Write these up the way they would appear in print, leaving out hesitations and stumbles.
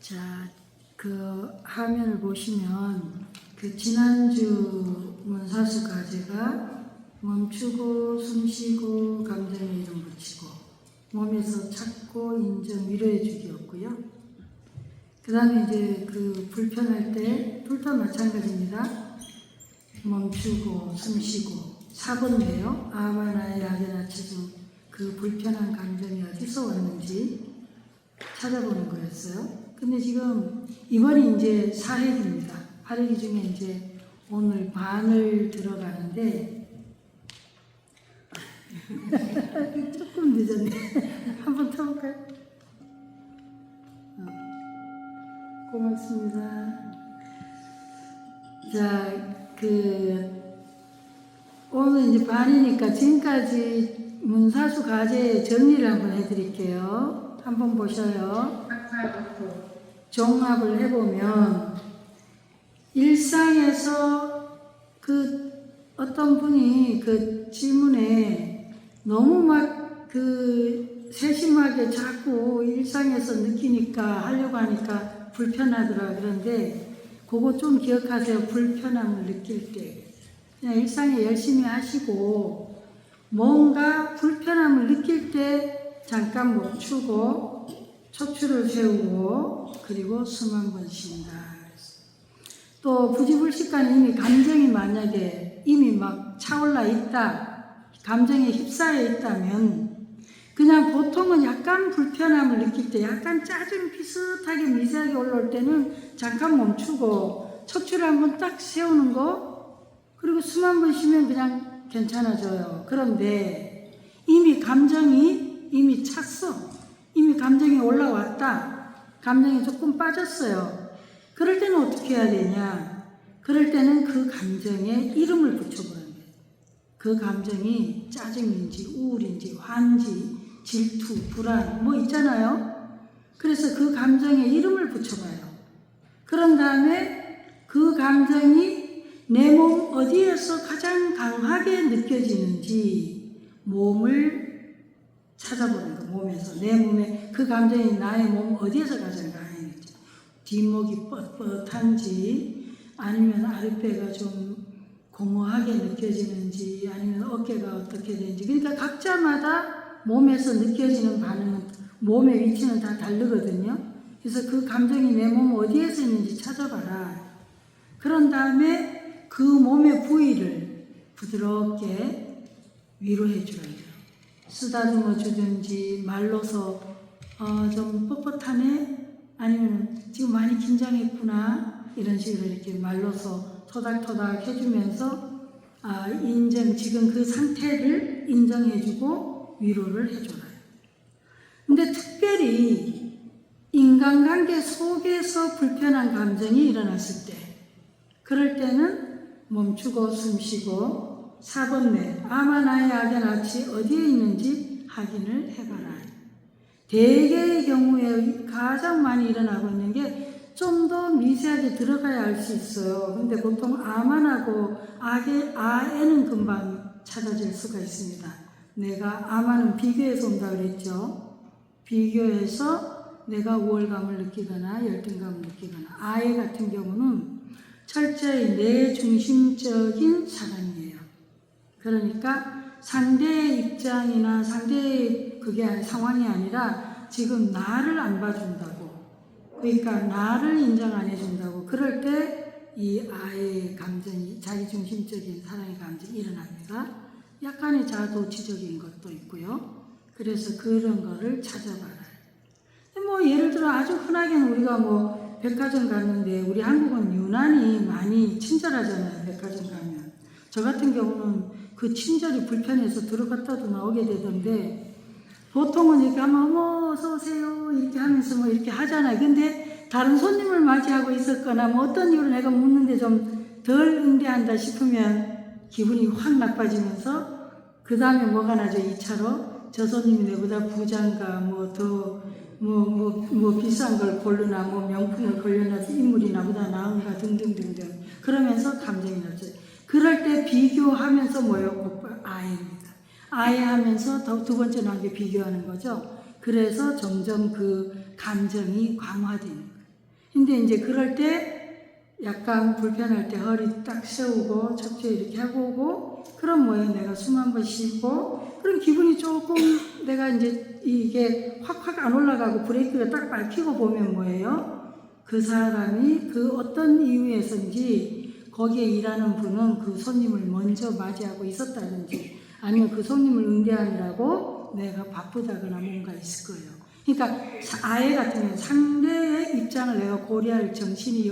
자, 그 화면을 보시면 그 지난주 문사수 과제가 멈추고 숨쉬고 감정에 이름 붙이고 몸에서 찾고 인정 위로해주기였고요. 그 다음에 이제 그 불편할 때 둘 다 마찬가지입니다. 멈추고 숨쉬고 4번이에요. 아와 나의 악의 나치 중 그 불편한 감정이 어디서 왔는지 찾아보는 거였어요. 근데 지금 이번이 이제 4회기입니다. 8회기 중에 이제 오늘 반을 들어가는데 조금 늦었네. 한번 타볼까요? 고맙습니다. 자, 오늘 이제 반이니까 지금까지 문사수 과제 정리를 한번 해드릴게요. 한번 보셔요. 종합을 해보면 일상에서 그 어떤 분이 그 질문에 너무 막 그 세심하게 자꾸 일상에서 느끼니까 하려고 하니까 불편하더라. 그런데 그거 좀 기억하세요. 불편함을 느낄 때 그냥 일상에 열심히 하시고 뭔가 불편함을 느낄 때 잠깐 멈추고 척추를 세우고 그리고 숨 한 번 쉰다. 또 부지불식간에 이미 감정이 만약에 이미 막 차올라 있다, 감정에 휩싸여 있다면 그냥 보통은 약간 불편함을 느낄 때 약간 짜증 비슷하게 미세하게 올라올 때는 잠깐 멈추고 척추를 한번 딱 세우는 거 그리고 숨 한 번 쉬면 그냥 괜찮아져요. 그런데 이미 감정이 이미 찼어. 이미 감정이 올라왔다. 감정이 조금 빠졌어요. 그럴 때는 어떻게 해야 되냐? 그럴 때는 그 감정에 이름을 붙여보는 거예요. 그 감정이 짜증인지 우울인지 화인지 질투, 불안 뭐 있잖아요. 그래서 그 감정에 이름을 붙여봐요. 그런 다음에 그 감정이 내 몸 어디에서 가장 강하게 느껴지는지 몸을 찾아보는 거. 몸에서 내 몸에 그 감정이 나의 몸 어디에서 가장 강하게 느껴지는지, 뒷목이 뻣뻣한지 아니면 아랫배가 좀 공허하게 느껴지는지 아니면 어깨가 어떻게 되는지. 그러니까 각자마다 몸에서 느껴지는 반응은 몸의 위치는 다 다르거든요. 그래서 그 감정이 내 몸 어디에서 있는지 찾아봐라. 그런 다음에 그 몸의 부위를 부드럽게 위로해 주라. 쓰다듬어 주든지 말로서 좀 뻣뻣하네? 아니면 지금 많이 긴장했구나? 이런 식으로 이렇게 말로서 토닥토닥 해주면서 인정, 지금 그 상태를 인정해주고 위로를 해줘라. 근데 특별히 인간관계 속에서 불편한 감정이 일어났을 때 그럴 때는 멈추고 숨쉬고 4번째 아마 나의 악의 낯이 어디에 있는지 확인을 해봐라. 대개의 경우에 가장 많이 일어나고 있는 게 좀 더 미세하게 들어가야 알 수 있어요. 근데 보통 아만하고 아에는 금방 찾아질 수가 있습니다. 내가 아만은 비교해서 온다 그랬죠. 비교해서 내가 우월감을 느끼거나 열등감을 느끼거나 아에 같은 경우는 철저히 내 중심적인 사랑이에요. 그러니까 상대의 입장이나 상대의 그게 상황이 아니라 지금 나를 안 봐준다고. 그러니까 나를 인정 안 해준다고. 그럴 때 이 아의 감정이 자기중심적인 사랑의 감정이 일어납니다. 약간의 자도취적인 것도 있고요. 그래서 그런 거를 찾아봐라. 뭐 예를 들어 아주 흔하게는 우리가 뭐 백화점 갔는데 우리 한국은 유난히 많이 친절하잖아요. 백화점 가면. 저 같은 경우는 그 친절이 불편해서 들어갔다도 나오게 되던데 보통은 이렇게 하면 어머 어서 오세요 이렇게 하면서 뭐 이렇게 하잖아요. 근데 다른 손님을 맞이하고 있었거나 뭐 어떤 이유로 내가 묻는데 좀 덜 응대한다 싶으면 기분이 확 나빠지면서 그 다음에 뭐가 나죠? 2차로 저 손님이 내보다 부자인가 뭐 더 뭐 비싼 걸 고르나 뭐 명품을 걸려놔서 인물이 나보다 나은가 등등등등 그러면서 감정이 나죠. 그럴 때 비교하면서 뭐요? 아이입니다. 아이 하면서 두 번째 나온 게 비교하는 거죠. 그래서 점점 그 감정이 강화되는 거예요. 근데 이제 그럴 때 약간 불편할 때 허리 딱 세우고 척추 이렇게 하고 오고, 그럼 뭐예요? 내가 숨 한 번 쉬고, 그럼 기분이 조금 내가 이제 이게 확확 안 올라가고 브레이크가 딱 밟히고 보면 뭐예요? 그 사람이 그 어떤 이유에서인지 거기에 일하는 분은 그 손님을 먼저 맞이하고 있었다든지, 아니면 그 손님을 응대하느라고 내가 바쁘다거나 뭔가 있을 거예요. 그러니까 아예 같은 경우 상대의 입장을 내가 고려할 정신이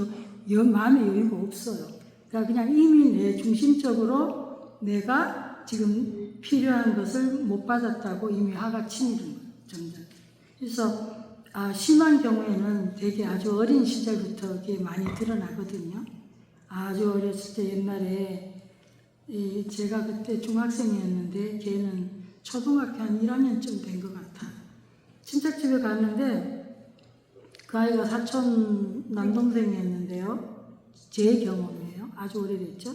마음의 여유가 없어요. 그러니까 그냥 이미 내 중심적으로 내가 지금 필요한 것을 못 받았다고 이미 화가 치미는 거예요. 점점. 그래서 심한 경우에는 되게 아주 어린 시절부터 이게 많이 드러나거든요. 아주 어렸을 때 옛날에 제가 그때 중학생이었는데 걔는 초등학교 한 1학년쯤 된 것 같아. 친척집에 갔는데 그 아이가 사촌 남동생이었는데요. 제 경험이에요. 아주 오래됐죠.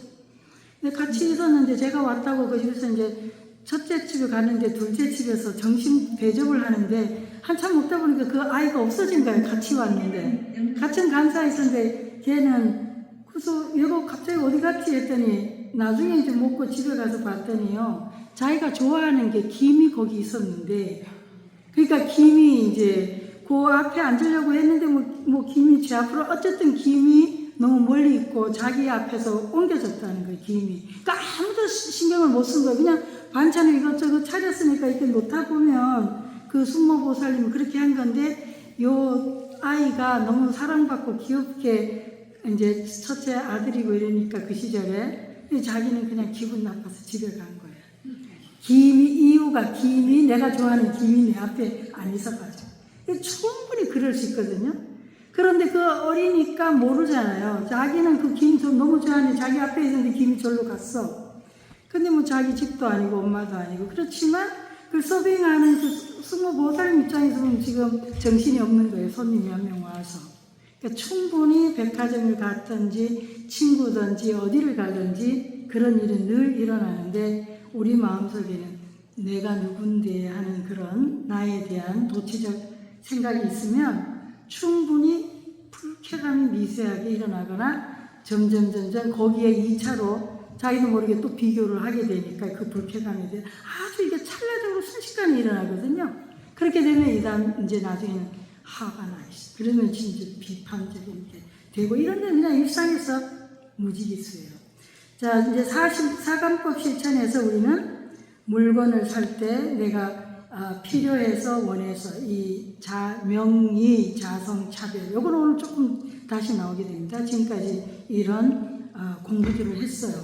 근데 같이 있었는데 제가 왔다고 그 집에서 이제 첫째 집에 갔는데 둘째 집에서 점심 대접을 하는데 한참 먹다 보니까 그 아이가 없어진 거예요. 같이 왔는데. 같은 간사에 있었는데 걔는 그래서 얘가 갑자기 어디 갔지 했더니 나중에 이제 먹고 집에 가서 봤더니요. 자기가 좋아하는 게 김이 거기 있었는데, 그러니까 김이 이제 그 앞에 앉으려고 했는데 뭐 김이 제 앞으로 어쨌든 김이 너무 멀리 있고 자기 앞에서 옮겨졌다는 거예요. 김이. 그러니까 아무도 신경을 못 쓴 거예요. 그냥 반찬을 이것저것 차렸으니까 이렇게 놓다 보면 그 숙모보살님은 그렇게 한 건데, 요 아이가 너무 사랑받고 귀엽게 이제 첫째 아들이고 이러니까 그 시절에 자기는 그냥 기분 나빠서 집에 간 거예요. 이유가 김이 내가 좋아하는 김이 내 앞에 안 있어가지고. 충분히 그럴 수 있거든요. 그런데 그 어리니까 모르잖아요. 자기는 그 김 너무 좋아하는데 자기 앞에 있는데 김이 절로 갔어. 근데 뭐 자기 집도 아니고 엄마도 아니고. 그렇지만 그 서빙하는 그 숙모보살님 입장에서 보면 지금 정신이 없는 거예요. 손님이 한 명 와서. 그러니까 충분히 백화점을 갔든지 친구든지 어디를 가든지 그런 일은 늘 일어나는데, 우리 마음속에는 내가 누군데 하는 그런 나에 대한 도취적 생각이 있으면 충분히 불쾌감이 미세하게 일어나거나 점점 거기에 2차로 자기도 모르게 또 비교를 하게 되니까 그 불쾌감에 대해 아주 이게 찰나적으로 순식간에 일어나거든요. 그렇게 되면 이제 나중에는 화가 나 있어. 그러면 진짜 비판적인 게 되고, 이런 데는 그냥 일상에서 무지기수예요. 자, 이제 44간법 실천에서 우리는 물건을 살 때 내가 필요해서 원해서 이 명의, 자성, 차별, 요거는 오늘 조금 다시 나오게 됩니다. 지금까지 이런 공부들을 했어요.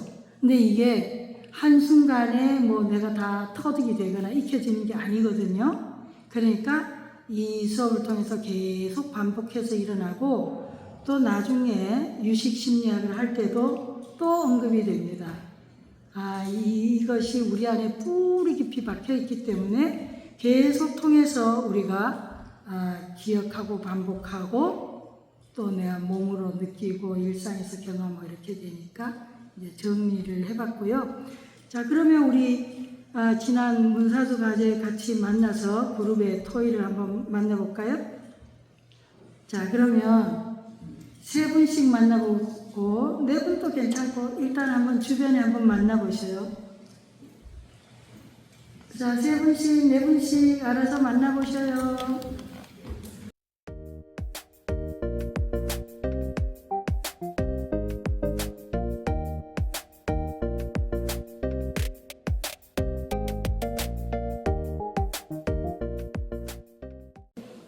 근데 이게 한순간에 뭐 내가 다 터득이 되거나 익혀지는 게 아니거든요. 그러니까 이 수업을 통해서 계속 반복해서 일어나고, 또 나중에 유식심리학을 할 때도 또 언급이 됩니다. 이것이 우리 안에 뿌리 깊이 박혀 있기 때문에 계속 통해서 우리가 기억하고 반복하고 또 내가 몸으로 느끼고 일상에서 경험하고 이렇게 되니까 이제 정리를 해봤고요. 자, 그러면 우리 지난 문사수 과제 같이 만나서 그룹의 토의를 한번 만나볼까요? 자, 그러면 3분씩 만나보고 4분도 괜찮고 일단 한번 주변에 한번 만나보셔요. 자, 3분씩 4분씩 알아서 만나보셔요.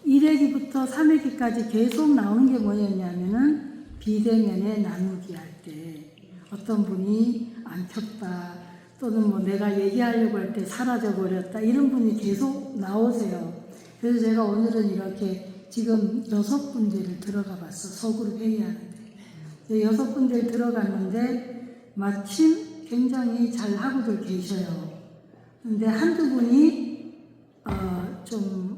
(1회기부터) (3회기까지) 계속 나오는 게 뭐였냐면은 비대면에 나누기 할 때 어떤 분이 안 켰다, 또는 뭐 내가 얘기하려고 할 때 사라져 버렸다, 이런 분이 계속 나오세요. 그래서 제가 오늘은 이렇게 지금 6군데를 들어가 봤어. 소그룹 회의하는데 6군데를 들어갔는데 마침 굉장히 잘 하고들 계셔요. 근데 한두 분이 좀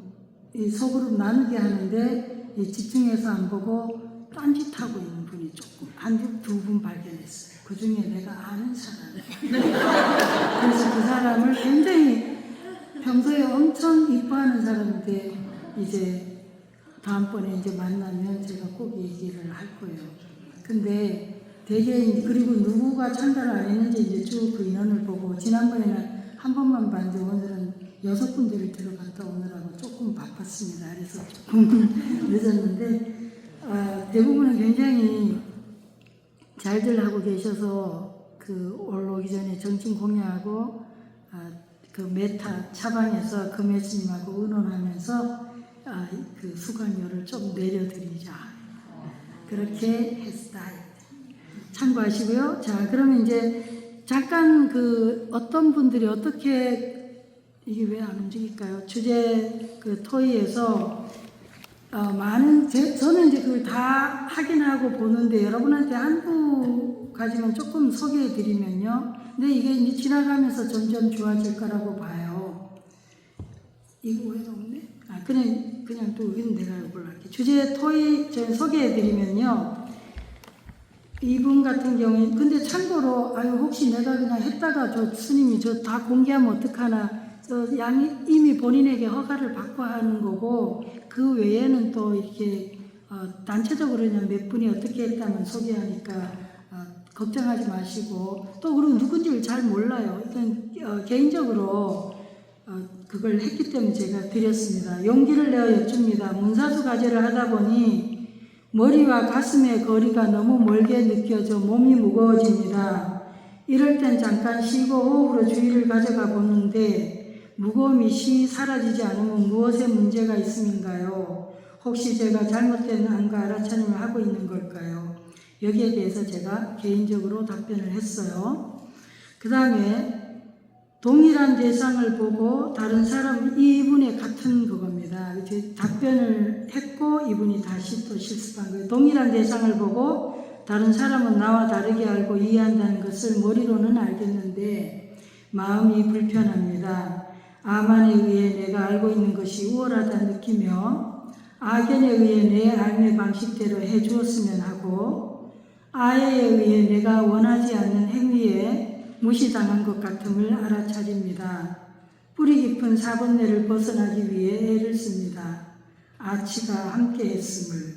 이 소그룹 나누게 하는데 집중해서 안 보고 딴짓하고 있는 분이 조금 두 분 발견했어요. 그 중에 내가 아는 사람. 그래서 그 사람을 굉장히 평소에 엄청 이뻐하는 사람인데 이제 다음번에 이제 만나면 제가 꼭 얘기를 할 거예요. 근데 되게 그리고 누구가 참가를 안 했는지 이제 쭉 그 인원을 보고 지난번에는 한 번만 봤는데 오늘은 6분들이 들어갔다 오느라고 조금 바빴습니다. 그래서 조금 늦었는데 대부분은 굉장히 잘들 하고 계셔서 올 오기 전에 정신 공유하고 그 메타 차방에서 금혜스님하고 의논하면서 그 수강료를 좀 내려드리자 그렇게 했다. 참고하시고요. 자, 그러면 이제 잠깐 어떤 분들이 어떻게 이게 왜 안 움직일까요? 주제 토의에서 저는 이제 그걸 다 확인하고 보는데 여러분한테 한두 가지만 조금 소개해 드리면요. 근데 이게 이제 지나가면서 점점 좋아질 거라고 봐요. 이거 왜 없네? 그냥 또 여기는 내가 이걸로 할게. 주제 토의 제가 소개해 드리면요. 이분 같은 경우에 근데 참고로 혹시 내가 그냥 했다가 스님이 다 공개하면 어떡하나 이미 본인에게 허가를 받고 하는 거고 그 외에는 또 이렇게 단체적으로 그냥 몇 분이 어떻게 했다면 소개하니까 걱정하지 마시고 또 그리고 누군지를 잘 몰라요. 일단 개인적으로 그걸 했기 때문에 제가 드렸습니다. 용기를 내어 여쭙니다. 문사수 과제를 하다 보니 머리와 가슴의 거리가 너무 멀게 느껴져 몸이 무거워집니다. 이럴 땐 잠깐 쉬고 호흡으로 주의를 가져가 보는데 무거움이 쉬 사라지지 않으면 무엇에 문제가 있음인가요? 혹시 제가 잘못된 안과 알아차림을 하고 있는 걸까요? 여기에 대해서 제가 개인적으로 답변을 했어요. 그 다음에 동일한 대상을 보고 다른 사람 이분의 같은 그겁니다. 이제 답변을 했고 이분이 다시 또 실습한 거예요. 동일한 대상을 보고 다른 사람은 나와 다르게 알고 이해한다는 것을 머리로는 알겠는데 마음이 불편합니다. 아만에 의해 내가 알고 있는 것이 우월하다 느끼며 악연에 의해 내 삶의 방식대로 해주었으면 하고 아에에 의해 내가 원하지 않는 행위에 무시당한 것 같음을 알아차립니다. 뿌리 깊은 사번뇌를 벗어나기 위해 애를 씁니다. 아치가 함께했음을.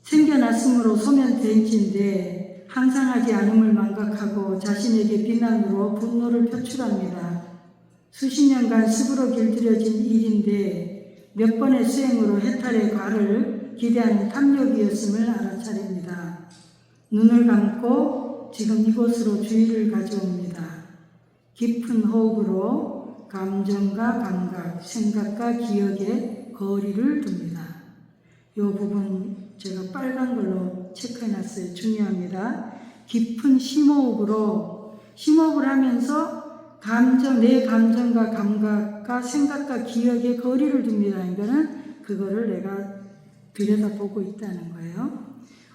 생겨났으므로 소면대인지인데 항상 하지 않음을 망각하고 자신에게 비난으로 분노를 표출합니다. 수십 년간 습으로 길들여진 일인데 몇 번의 수행으로 해탈의 과를 기대하는 탐욕이었음을 알아차립니다. 눈을 감고 지금 이곳으로 주의를 가져옵니다. 깊은 호흡으로 감정과 감각, 생각과 기억에 거리를 둡니다. 이 부분 제가 빨간 걸로 체크해놨어요. 중요합니다. 깊은 심호흡을 하면서 내 감정과 감각과 생각과 기억에 거리를 둡니다. 이거는 그거를 내가 들여다보고 있다는 거예요.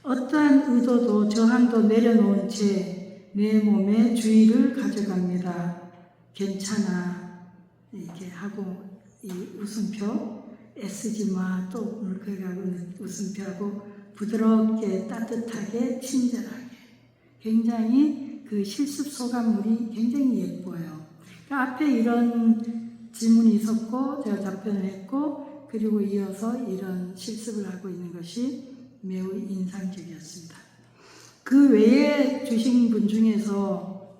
어떠한 의도도 저항도 내려놓은 채 내 몸에 주의를 가져갑니다. 괜찮아 이렇게 하고 이 웃음표 애쓰지마 또 물고기하고 웃음표하고 부드럽게 따뜻하게 친절하게 굉장히 그 실습 소감물이 굉장히 예뻐요. 그러니까 앞에 이런 질문이 있었고 제가 답변을 했고 그리고 이어서 이런 실습을 하고 있는 것이 매우 인상적이었습니다. 그 외에 주신 분 중에서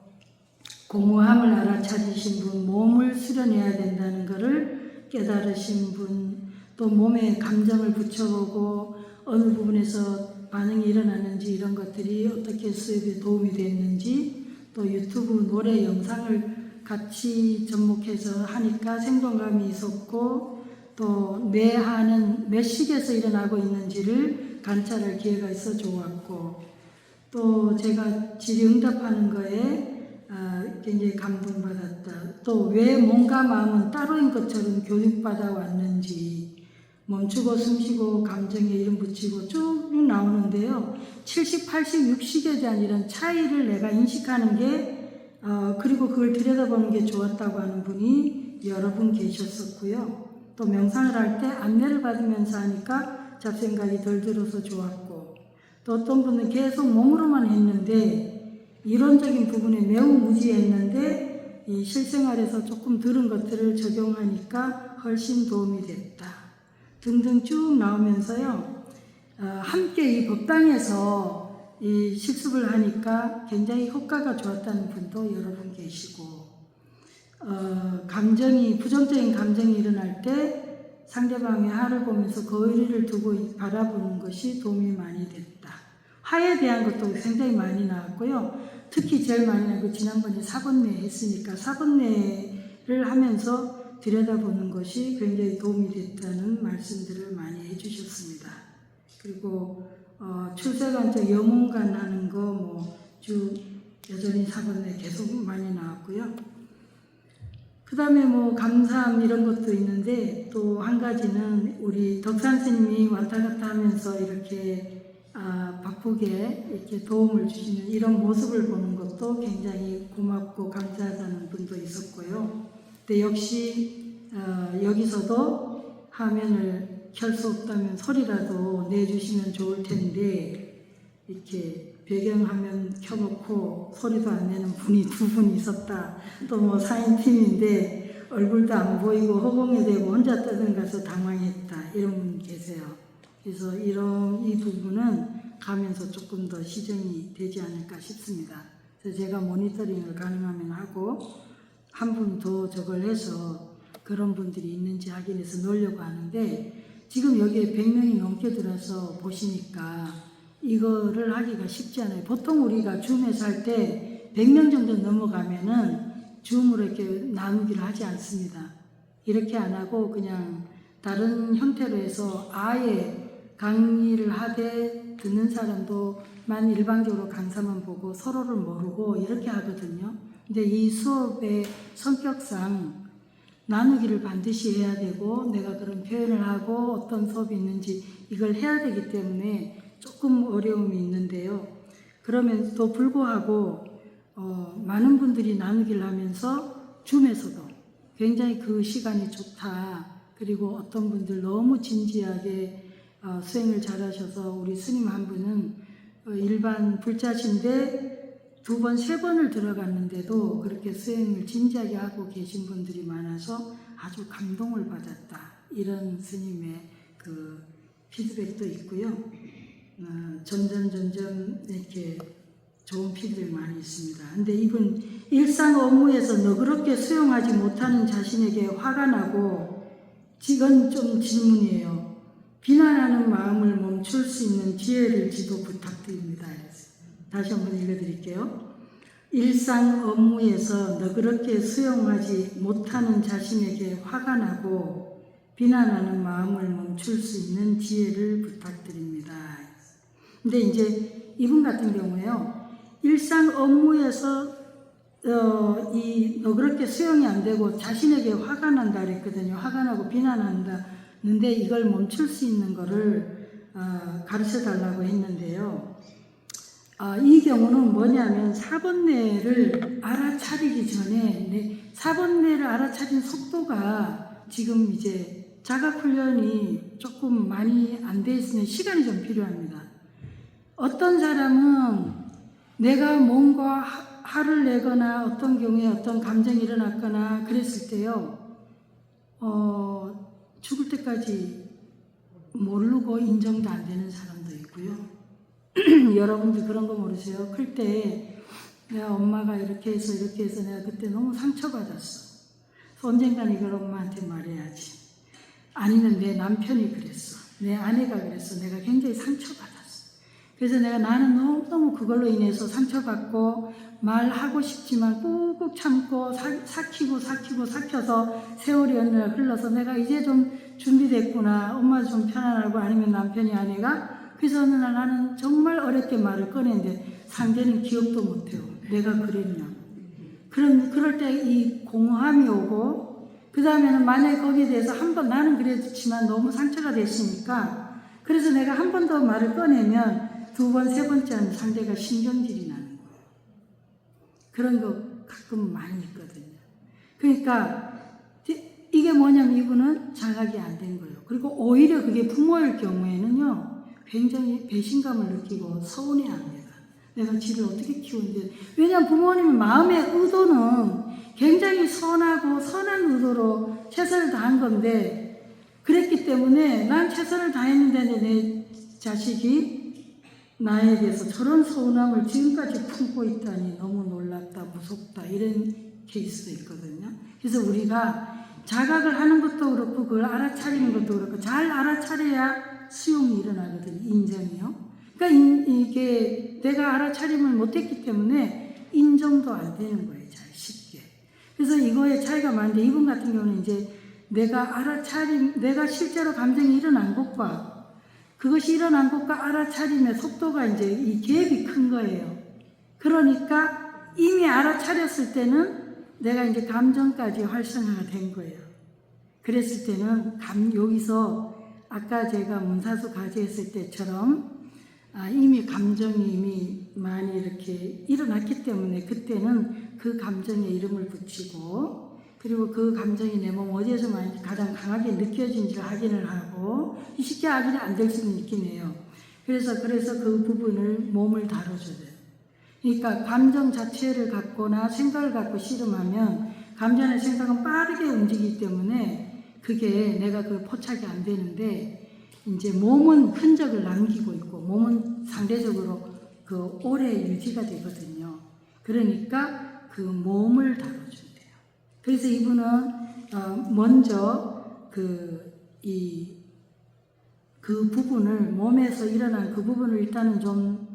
공허함을 알아차리신 분, 몸을 수련해야 된다는 것을 깨달으신 분, 또 몸에 감정을 붙여보고 어느 부분에서 반응이 일어나는지 이런 것들이 어떻게 수업에 도움이 됐는지 또 유튜브 노래 영상을 같이 접목해서 하니까 생동감이 있었고 또 뇌하는 몇 시기에서 일어나고 있는지를 관찰할 기회가 있어 좋았고 또 제가 질의응답하는 거에 굉장히 감동받았다. 또 왜 몸과 마음은 따로인 것처럼 교육받아 왔는지 멈추고 숨쉬고 감정에 이름 붙이고 쭉 나오는데요. 70, 80, 60에 대한 이런 차이를 내가 인식하는 게 그리고 그걸 들여다보는 게 좋았다고 하는 분이 여러 분 계셨었고요. 또 명상을 할 때 안내를 받으면서 하니까 잡생각이 덜 들어서 좋았고 또 어떤 분은 계속 몸으로만 했는데 이론적인 부분에 매우 무지했는데 이 실생활에서 조금 들은 것들을 적용하니까 훨씬 도움이 됐다. 등등 쭉 나오면서요. 함께 이 법당에서 이 실습을 하니까 굉장히 효과가 좋았다는 분도 여러 분 계시고, 부정적인 감정이 일어날 때 상대방의 화를 보면서 그 의리를 두고 바라보는 것이 도움이 많이 됐다. 화에 대한 것도 굉장히 많이 나왔고요. 특히 제일 많이 나고 지난번에 사번뇌 했으니까 사번뇌를 하면서 들여다보는 것이 굉장히 도움이 됐다는 말씀들을 많이 해주셨습니다. 그리고 출세관적 영혼관 하는 거 쭉 여전히 사번뇌 계속 많이 나왔고요. 그 다음에 감사함 이런 것도 있는데, 또 한 가지는 우리 덕산 스님이 왔다 갔다 하면서 이렇게 바쁘게 이렇게 도움을 주시는 이런 모습을 보는 것도 굉장히 고맙고 감사하다는 분도 있었고요. 근데 역시 여기서도 화면을 켤 수 없다면 소리라도 내주시면 좋을 텐데, 이렇게 배경화면 켜놓고 소리도 안 내는 분이 두 분 있었다. 또 4인팀인데 얼굴도 안 보이고 허공에 대고 혼자 떠들어가서 당황했다. 이런 분 계세요. 그래서 이 부분은 가면서 조금 더 시정이 되지 않을까 싶습니다. 그래서 제가 모니터링을 가능하면 하고 한 분 더 저걸 해서 그런 분들이 있는지 확인해서 넣으려고 하는데, 지금 여기에 100명이 넘게 들어서 보시니까 이거를 하기가 쉽지 않아요. 보통 우리가 줌에서 할 때 100명 정도 넘어가면은 줌으로 이렇게 나누기를 하지 않습니다. 이렇게 안 하고 그냥 다른 형태로 해서 아예 강의를 하되 듣는 사람도만 일방적으로 강사만 보고 서로를 모르고 이렇게 하거든요. 근데 이 수업의 성격상 나누기를 반드시 해야 되고, 내가 그런 표현을 하고 어떤 수업이 있는지 이걸 해야 되기 때문에 조금 어려움이 있는데요. 그럼에도 불구하고 많은 분들이 나누기를 하면서 줌에서도 굉장히 그 시간이 좋다. 그리고 어떤 분들 너무 진지하게 수행을 잘하셔서, 우리 스님 한 분은 일반 불자신데 2번, 3번을 들어갔는데도 그렇게 수행을 진지하게 하고 계신 분들이 많아서 아주 감동을 받았다. 이런 스님의 그 피드백도 있고요. 점점 이렇게 좋은 피드백 많이 있습니다. 근데 이분 일상 업무에서 너그럽게 수용하지 못하는 자신에게 화가 나고, 이건 좀 질문이에요. 비난하는 마음을 멈출 수 있는 지혜를 지도 부탁드립니다. 다시 한번 읽어드릴게요. 일상 업무에서 너그럽게 수용하지 못하는 자신에게 화가 나고 비난하는 마음을 멈출 수 있는 지혜를 부탁드립니다. 근데 이제 이분 같은 경우에요. 일상 업무에서 이 너그럽게 수용이 안 되고 자신에게 화가 난다 그랬거든요. 화가 나고 비난한다. 근데 이걸 멈출 수 있는 거를 가르쳐 달라고 했는데요. 이 경우는 뭐냐면 사번뇌를 알아차리기 전에 사번뇌를 알아차린 속도가 지금 이제 자각훈련이 조금 많이 안 돼 있으면 시간이 좀 필요합니다. 어떤 사람은 내가 뭔가 화를 내거나 어떤 경우에 어떤 감정이 일어났거나 그랬을 때요. 죽을 때까지 모르고 인정도 안 되는 사람도 있고요. 여러분들 그런 거 모르세요? 클 때 내가 엄마가 이렇게 해서 내가 그때 너무 상처받았어. 언젠간 이걸 엄마한테 말해야지. 아니면 내 남편이 그랬어. 내 아내가 그랬어. 내가 굉장히 상처받았어. 그래서 나는 너무 그걸로 인해서 상처받고 말하고 싶지만 꾹꾹 참고 삭혀서 세월이 어느 날 흘러서 내가 이제 좀 준비됐구나. 엄마도 좀 편안하고, 아니면 남편이 아내가. 그래서 어느 날 나는 정말 어렵게 말을 꺼냈는데 상대는 기억도 못해요. 내가 그랬냐. 그럴 때 이 공허함이 오고, 그 다음에는 만약에 거기에 대해서 나는 그랬지만 너무 상처가 됐으니까, 그래서 내가 한 번 더 말을 꺼내면 2번, 3번째는 상대가 신경질이 나는 거예요. 그런 거 가끔 많이 있거든요. 그러니까 이게 뭐냐면 이분은 자각이 안 된 거예요. 그리고 오히려 그게 부모일 경우에는요, 굉장히 배신감을 느끼고 서운해합니다. 내가 지를 어떻게 키우는지. 왜냐하면 부모님의 마음의 의도는 굉장히 선하고 선한 의도로 최선을 다한 건데, 그랬기 때문에 때문에 난 최선을 다했는데 내 자식이 나에 대해서 저런 서운함을 지금까지 품고 있다니 너무 놀랍다, 무섭다 이런 케이스도 있거든요. 그래서 우리가 자각을 하는 것도 그렇고 그걸 알아차리는 것도 그렇고 잘 알아차려야 수용이 일어나거든요. 인정이요. 그러니까 이게 내가 알아차림을 못했기 때문에 인정도 안 되는 거예요. 잘 쉽게. 그래서 이거의 차이가 많은데 이분 같은 경우는 이제 내가 실제로 감정이 일어난 것과 그것이 일어난 것과 알아차림의 속도가 이제 이 갭이 큰 거예요. 그러니까 이미 알아차렸을 때는 내가 이제 감정까지 활성화가 된 거예요. 그랬을 때는 여기서 아까 제가 문사수 가지했을 때처럼 이미 감정이 이미 많이 이렇게 일어났기 때문에 그때는 그 감정에 이름을 붙이고 그리고 그 감정이 내 몸 어디에서 많이 가장 강하게 느껴진지를 확인을 하고 쉽게 확인이 안 될 수는 있긴 해요. 그래서 그 부분을 몸을 다뤄줘야 돼요. 그러니까 감정 자체를 갖거나 생각을 갖고 씨름하면 감정의 생각은 빠르게 움직이기 때문에 그게 내가 그 포착이 안 되는데 이제 몸은 흔적을 남기고 있고 몸은 상대적으로 그 오래 유지가 되거든요. 그러니까 그 몸을 다뤄줘야 돼요. 그래서 이분은 먼저 그 부분을 몸에서 일어난 그 부분을 일단은 좀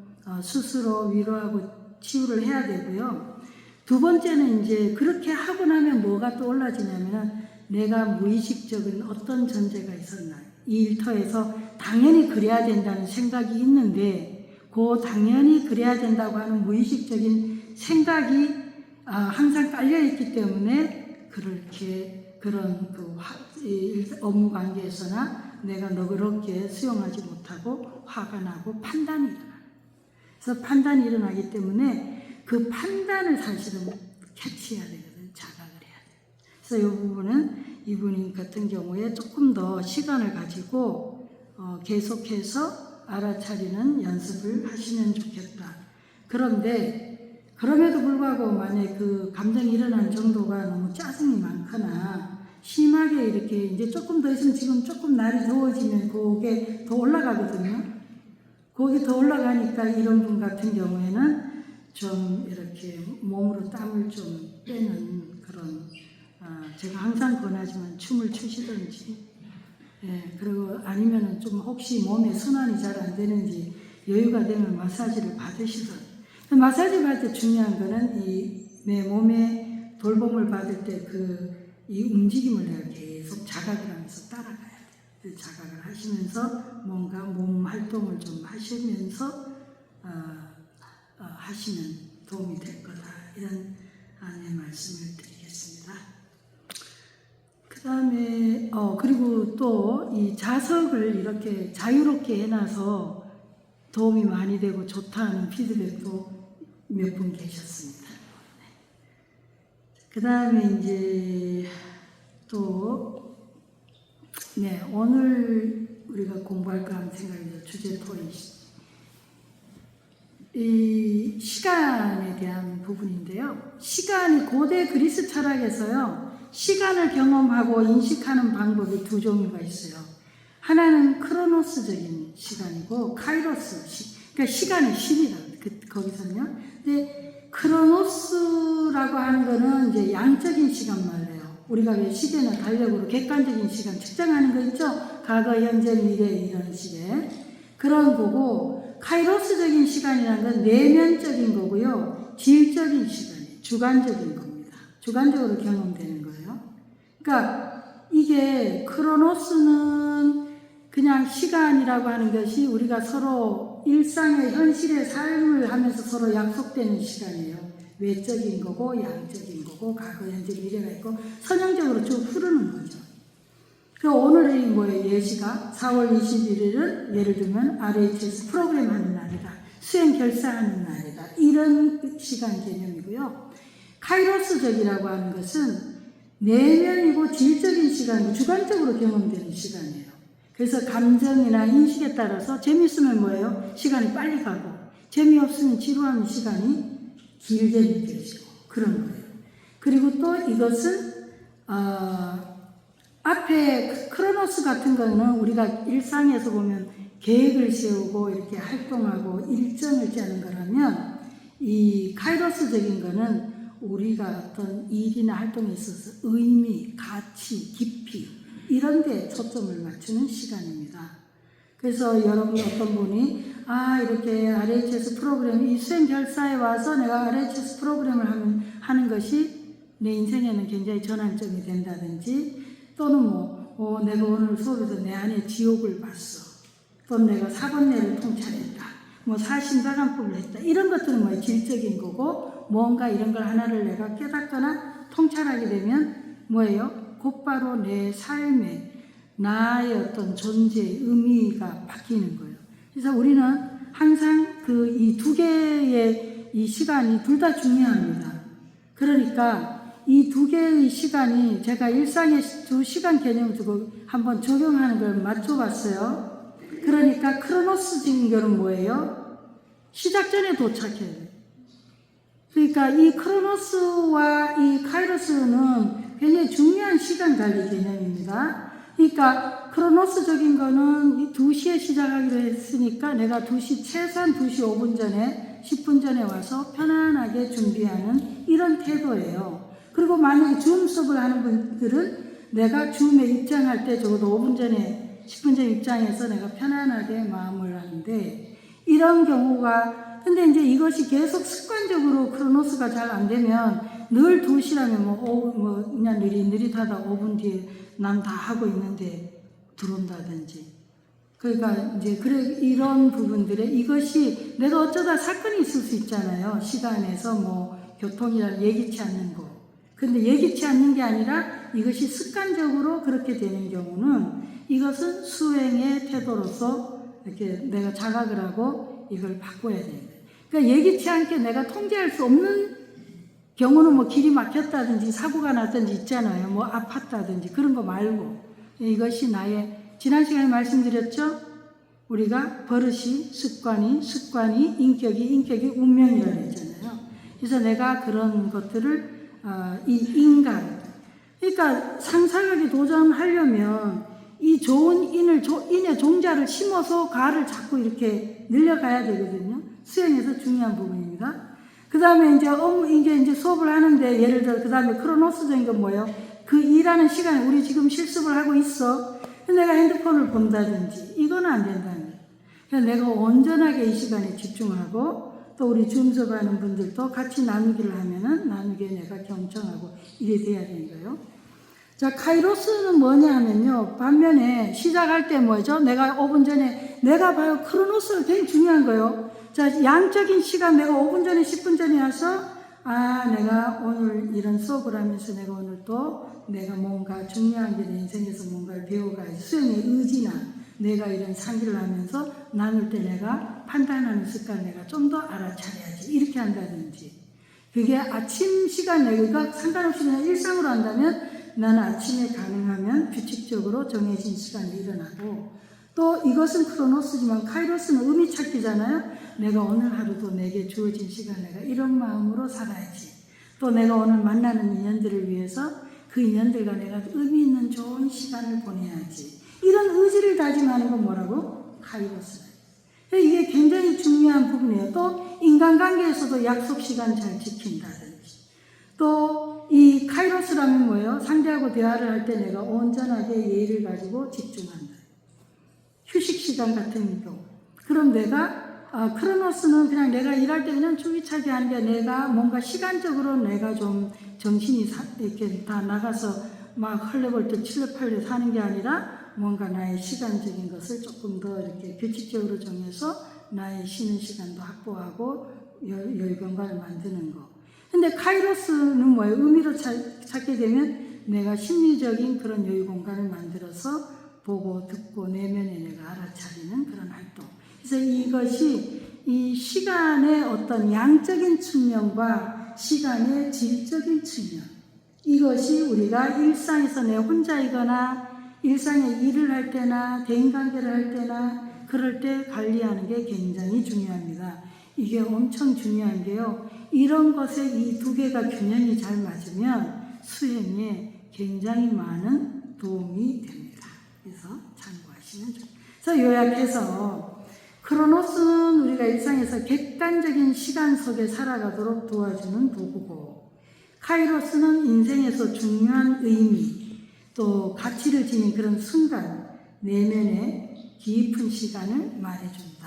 스스로 위로하고 치유를 해야 되고요. 두 번째는 이제 그렇게 하고 나면 뭐가 떠올라지냐면 내가 무의식적인 어떤 전제가 있었나 이 일터에서 당연히 그래야 된다는 생각이 있는데 그 당연히 그래야 된다고 하는 무의식적인 생각이 항상 깔려있기 때문에 그런 업무 관계에서나 내가 너그럽게 수용하지 못하고 화가 나고 판단이 일어나요. 그래서 판단이 일어나기 때문에 그 판단을 사실은 캐치해야 되거든요. 자각을 해야 돼요. 그래서 이 부분은 이분 같은 경우에 조금 더 시간을 가지고 계속해서 알아차리는 연습을 하시면 좋겠다. 그런데 그럼에도 불구하고 만약에 그 감정이 일어난 정도가 너무 짜증이 많거나 심하게 이렇게 이제 조금 더 있으면 지금 조금 날이 더워지면 그게 더 올라가거든요. 거기 더 올라가니까 이런 분 같은 경우에는 좀 이렇게 몸으로 땀을 좀 빼는 그런 제가 항상 권하지만 춤을 추시든지 그리고 아니면은 좀 혹시 몸에 순환이 잘 안 되는지 여유가 되면 마사지를 받으시든 마사지 받을 때 중요한 거는 내 몸에 돌봄을 받을 때 이 움직임을 내가 계속 자각을 하면서 따라가야 돼요. 자각을 하시면서 뭔가 몸 활동을 좀 하시면서 하시면 도움이 될 거다. 이런 안내 말씀을 드리겠습니다. 그 다음에 그리고 또 이 자석을 이렇게 자유롭게 해놔서 도움이 많이 되고 좋다는 피드백도 몇 분 계셨습니다. 그 다음에 이제 또 오늘 우리가 공부할까 하는 생각이 주제 토의 이 시간에 대한 부분인데요. 시간이 고대 그리스 철학에서요. 시간을 경험하고 인식하는 방법이 두 종류가 있어요. 하나는 크로노스적인 시간이고 카이로스, 그러니까 시간의 신이다. 거기서는요. 근데 크로노스라고 하는 거는 이제 양적인 시간 말이에요. 우리가 왜 시계나 달력으로 객관적인 시간 측정하는 거 있죠? 과거, 현재, 미래 이런 식의 그런 거고 카이로스적인 시간이라는 건 내면적인 거고요. 질적인 시간이 주관적인 겁니다. 주관적으로 경험되는 거예요. 그러니까 이게 크로노스는 그냥 시간이라고 하는 것이 우리가 서로 일상의 현실의 삶을 하면서 서로 약속되는 시간이에요. 외적인 거고 양적인 거고 과거, 현재, 미래가 있고 선형적으로 쭉 흐르는 거죠. 오늘이 뭐예요? 예시가 4월 21일은 예를 들면 RHS 프로그램 하는 날이다. 수행 결사하는 날이다. 이런 시간 개념이고요. 카이로스적이라고 하는 것은 내면이고 질적인 시간이고 주관적으로 경험되는 시간이에요. 그래서 감정이나 인식에 따라서 재미있으면 뭐예요? 시간이 빨리 가고 재미없으면 지루하는 시간이 길게 느껴지고 그런 거예요. 그리고 또 이것은 앞에 크로노스 같은 거는 우리가 일상에서 보면 계획을 세우고 이렇게 활동하고 일정을 짜는 거라면 이 카이로스적인 거는 우리가 어떤 일이나 활동에 있어서 의미, 가치, 깊이 이런 데 초점을 맞추는 시간입니다. 그래서 여러분 어떤 분이 이렇게 RHS 프로그램 이 수행 결사에 와서 내가 RHS 프로그램을 하는 것이 내 인생에는 굉장히 전환점이 된다든지 또는 내가 오늘 수업에서 내 안에 지옥을 봤어. 또는 내가 사번뇌를 통찰했다. 사심사관법을 했다. 이런 것들은 질적인 거고 뭔가 이런 걸 하나를 내가 깨닫거나 통찰하게 되면 뭐예요? 곧바로 내 삶에 나의 어떤 존재의 의미가 바뀌는 거예요. 그래서 우리는 항상 이 두 개의 이 시간이 둘 다 중요합니다. 그러니까 이 두 개의 시간이 제가 일상의 두 시간 개념을 두고 한번 적용하는 걸 맞춰봤어요. 그러니까 크로노스적인 거는 뭐예요? 시작 전에 도착해야 돼요. 그러니까 이 크로노스와 이 카이로스는 굉장히 중요한 시간 관리 개념입니다. 그러니까 크로노스적인 거는 2시에 시작하기로 했으니까 내가 2시 최소한 2시 5분 전에 10분 전에 와서 편안하게 준비하는 이런 태도예요. 그리고 만약에 줌 수업을 하는 분들은 내가 줌에 입장할 때 적어도 5분 전에 10분 전 입장해서 내가 편안하게 마음을 하는데 이런 경우가 근데 이제 이것이 계속 습관적으로 크로노스가 잘 안 되면 늘 2시라면 그냥 느릿하다 5분 뒤에 난 다 하고 있는데 들어온다든지 그러니까 이제 이런 부분들에 이것이 내가 어쩌다 사건이 있을 수 있잖아요. 시간에서 교통이나 예기치 않는 거. 근데 예기치 않는 게 아니라 이것이 습관적으로 그렇게 되는 경우는 이것은 수행의 태도로서 이렇게 내가 자각을 하고 이걸 바꿔야 됩니다. 그러니까 예기치 않게 내가 통제할 수 없는 경우는 길이 막혔다든지 사고가 났든지 있잖아요. 아팠다든지 그런 거 말고 이것이 나의 지난 시간에 말씀드렸죠. 우리가 버릇이 습관이 인격이 운명이라고 했잖아요. 그래서 내가 그런 것들을 이 인간 그러니까 상상하게 도전하려면 이 좋은 인의 종자를 심어서 가를 자꾸 이렇게 늘려가야 되거든요. 수행에서 중요한 부분입니다. 그 다음에 이제 수업을 하는데 예를 들어 그 다음에 크로노스적인 건 뭐예요? 그 일하는 시간에 우리 지금 실습을 하고 있어. 내가 핸드폰을 본다든지 이건 안 된다는 거예요. 그래서 내가 온전하게 이 시간에 집중하고 또 우리 줌 수업하는 분들도 같이 나누기를 하면은 나누기에 내가 경청하고 이래 돼야 되는 거예요. 자, 카이로스는 뭐냐 하면요. 반면에 시작할 때 뭐죠? 내가 5분 전에 내가 봐요. 크로노스가 굉장히 중요한 거예요. 자, 양적인 시간 내가 5분 전에 10분 전에 와서 내가 오늘 이런 수업을 하면서 내가 오늘 또 내가 뭔가 중요한 게 내 인생에서 뭔가를 배워가야지. 수행의 의지나 내가 이런 상기를 하면서 나눌 때 내가 판단하는 습관 내가 좀 더 알아차려야지. 이렇게 한다든지. 그게 아침 시간 내가 상관없이 그냥 일상으로 한다면 나는 아침에 가능하면 규칙적으로 정해진 시간에 일어나고 또 이것은 크로노스지만 카이로스는 의미 찾기잖아요. 내가 오늘 하루도 내게 주어진 시간 내가 이런 마음으로 살아야지. 또 내가 오늘 만나는 인연들을 위해서 그 인연들과 내가 의미 있는 좋은 시간을 보내야지. 이런 의지를 다짐하는 건 뭐라고? 카이로스예요. 이게 굉장히 중요한 부분이에요. 또 인간관계에서도 약속 시간 잘 지킨다든지 또 이 카이로스라면 뭐예요? 상대하고 대화를 할 때 내가 온전하게 예의를 가지고 집중한다. 휴식 시간 같은 경우. 그럼 내가 크로노스는 그냥 내가 일할 때 그냥 줄기차게 하는 게 내가 뭔가 시간적으로 내가 좀 정신이 이렇게 다 나가서 막 헐레벌떡 칠레팔레 사는 게 아니라 뭔가 나의 시간적인 것을 조금 더 이렇게 규칙적으로 정해서 나의 쉬는 시간도 확보하고 여유 공간을 만드는 거. 근데 카이로스는 뭐예요? 의미로 찾게 되면 내가 심리적인 그런 여유 공간을 만들어서 보고 듣고 내면에 내가 알아차리는 그런 활동. 그래서 이것이 이 시간의 어떤 양적인 측면과 시간의 질적인 측면. 이것이 우리가 일상에서 내 혼자이거나 일상에 일을 할 때나 대인관계를 할 때나 그럴 때 관리하는 게 굉장히 중요합니다. 이게 엄청 중요한 게요. 이런 것에 이 두 개가 균형이 잘 맞으면 수행에 굉장히 많은 도움이 됩니다. 그래서 참고하시면 좋습니다. 그래서 요약해서 크로노스는 우리가 일상에서 객관적인 시간 속에 살아가도록 도와주는 도구고, 카이로스는 인생에서 중요한 의미 또 가치를 지닌 그런 순간 내면의 깊은 시간을 말해준다.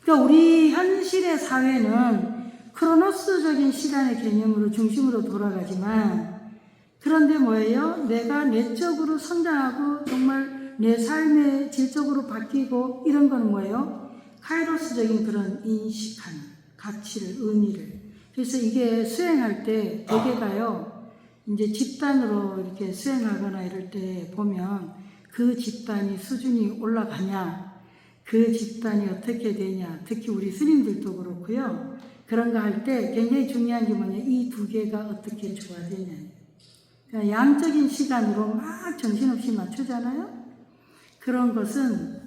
그러니까 우리 현실의 사회는 크로노스적인 시간의 개념으로 중심으로 돌아가지만, 그런데 뭐예요? 내가 내적으로 성장하고 정말 내 삶의 질적으로 바뀌고 이런 건 뭐예요? 카이로스적인 그런 인식하는 가치를, 의미를. 그래서 이게 수행할 때 대개가요, 이제 집단으로 이렇게 수행하거나 이럴 때 보면 그 집단이 수준이 올라가냐, 그 집단이 어떻게 되냐, 특히 우리 스님들도 그렇고요. 그런 거 할 때 굉장히 중요한 게 뭐냐, 이 두 개가 어떻게 조화되냐. 그러니까 양적인 시간으로 막 정신없이 맞추잖아요. 그런 것은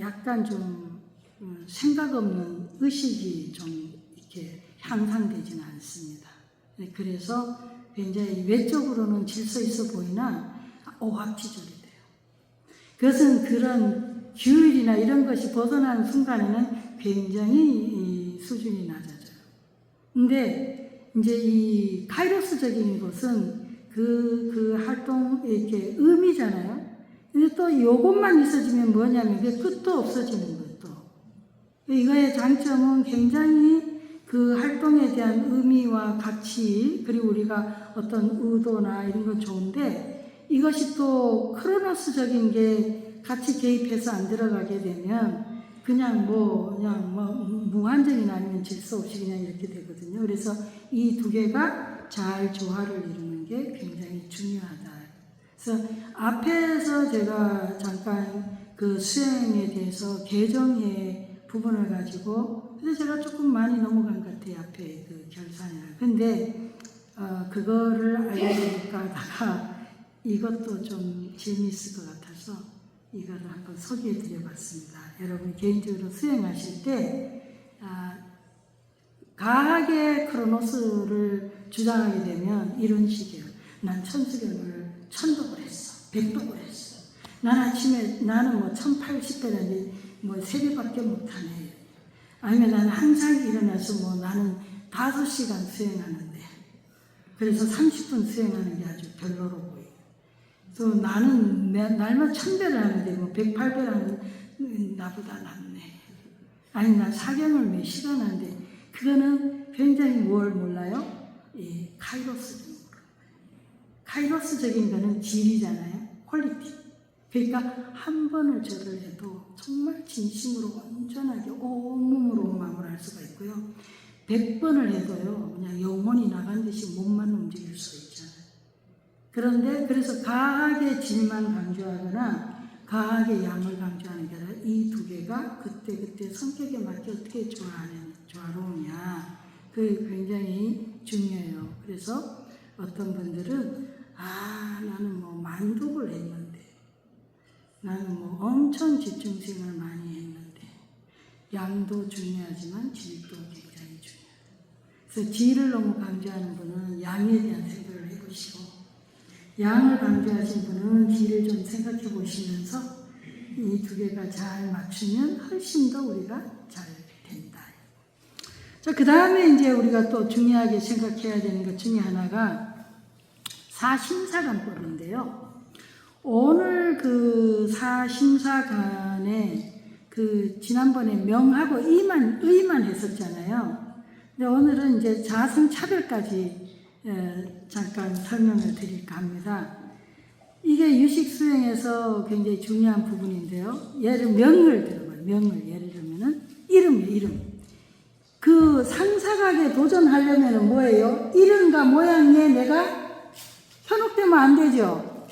약간 좀 생각 없는 의식이 좀 이렇게 향상되지는 않습니다. 그래서 굉장히 외적으로는 질서 있어 보이나 오합지졸이 돼요. 그것은 그런 규율이나 이런 것이 벗어나는 순간에는 굉장히 수준이 낮아져요. 근데 이제 이 카이로스적인 것은 그 활동의 이렇게 의미잖아요. 근데 또 이것만 있어지면 뭐냐면 그게 끝도 없어지는 거예요. 또 이거의 장점은 굉장히 그 활동에 대한 의미와 가치, 그리고 우리가 어떤 의도나 이런 건 좋은데, 이것이 또 크로노스적인 게 같이 개입해서 안 들어가게 되면 그냥 무한정이나 아니면 질서 없이 그냥 이렇게 되거든요. 그래서 이 두 개가 잘 조화를 이루는 게 굉장히 중요하다. 그래서 앞에서 제가 잠깐 그 수행에 대해서 개정의 부분을 가지고, 그래서 제가 조금 많이 넘어간 것 같아요. 앞에 그 결산이라. 근데 그거를 알려드릴까 하다가 이것도 좀 재미있을 것 같아서 이거를 한번 소개해 드려봤습니다. 여러분 개인적으로 수행하실 때 과하게 크로노스를 주장하게 되면 이런 식이에요. 난 천수경을 1000독을 했어. 100독을 했어. 나는 뭐 1080배라니 뭐 3배밖에 못하네. 아니면 나는 항상 일어나서 나는 5시간 수행하는데, 그래서 30분 수행하는 게 아주 별로로 보여요. 또 나는 날마다 1000배를 하는데 108배라는 나보다 낫네. 아니, 난 사경을 몇 시간 하는데, 그거는 굉장히 뭘 몰라요? 카이로스적인 거. 카이로스적인 거는 질이잖아요. 퀄리티. 그러니까 한 번을 절을 해도 정말 진심으로 온전하게 온몸으로 온 마음으로 할 수가 있고요. 100번을 해도요, 그냥 영혼이 나간 듯이 몸만 움직일 수 있잖아요. 그런데 그래서 과하게 질만 강조하거나 과하게 양을 강조하는 게 아니라 이 두 개가 그때 성격에 맞게 어떻게 조화로우냐, 그게 굉장히 중요해요. 그래서 어떤 분들은 나는 만독을 했는데, 나는 엄청 집중생을 많이 했는데, 양도 중요하지만 질도 굉장히 중요해요. 그래서 질을 너무 강조하는 분은 양에 대한 생각을 해보시고, 양을 강조하신 분은 질을 좀 생각해 보시면서 이 두 개가 잘 맞추면 훨씬 더 우리가 잘 된다. 자, 그 다음에 이제 우리가 또 중요하게 생각해야 되는 것 중에 하나가 사심사관법인데요. 오늘 그 사심사관에 지난번에 명하고 의만 했었잖아요. 근데 오늘은 이제 자성차별까지 잠깐 설명을 드릴까 합니다. 이게 유식 수행에서 굉장히 중요한 부분인데요. 명을 들어봐요. 명을 예를 들면은 이름. 그 상사각에 도전하려면 뭐예요? 이름과 모양에 내가 현혹되면 안 되죠.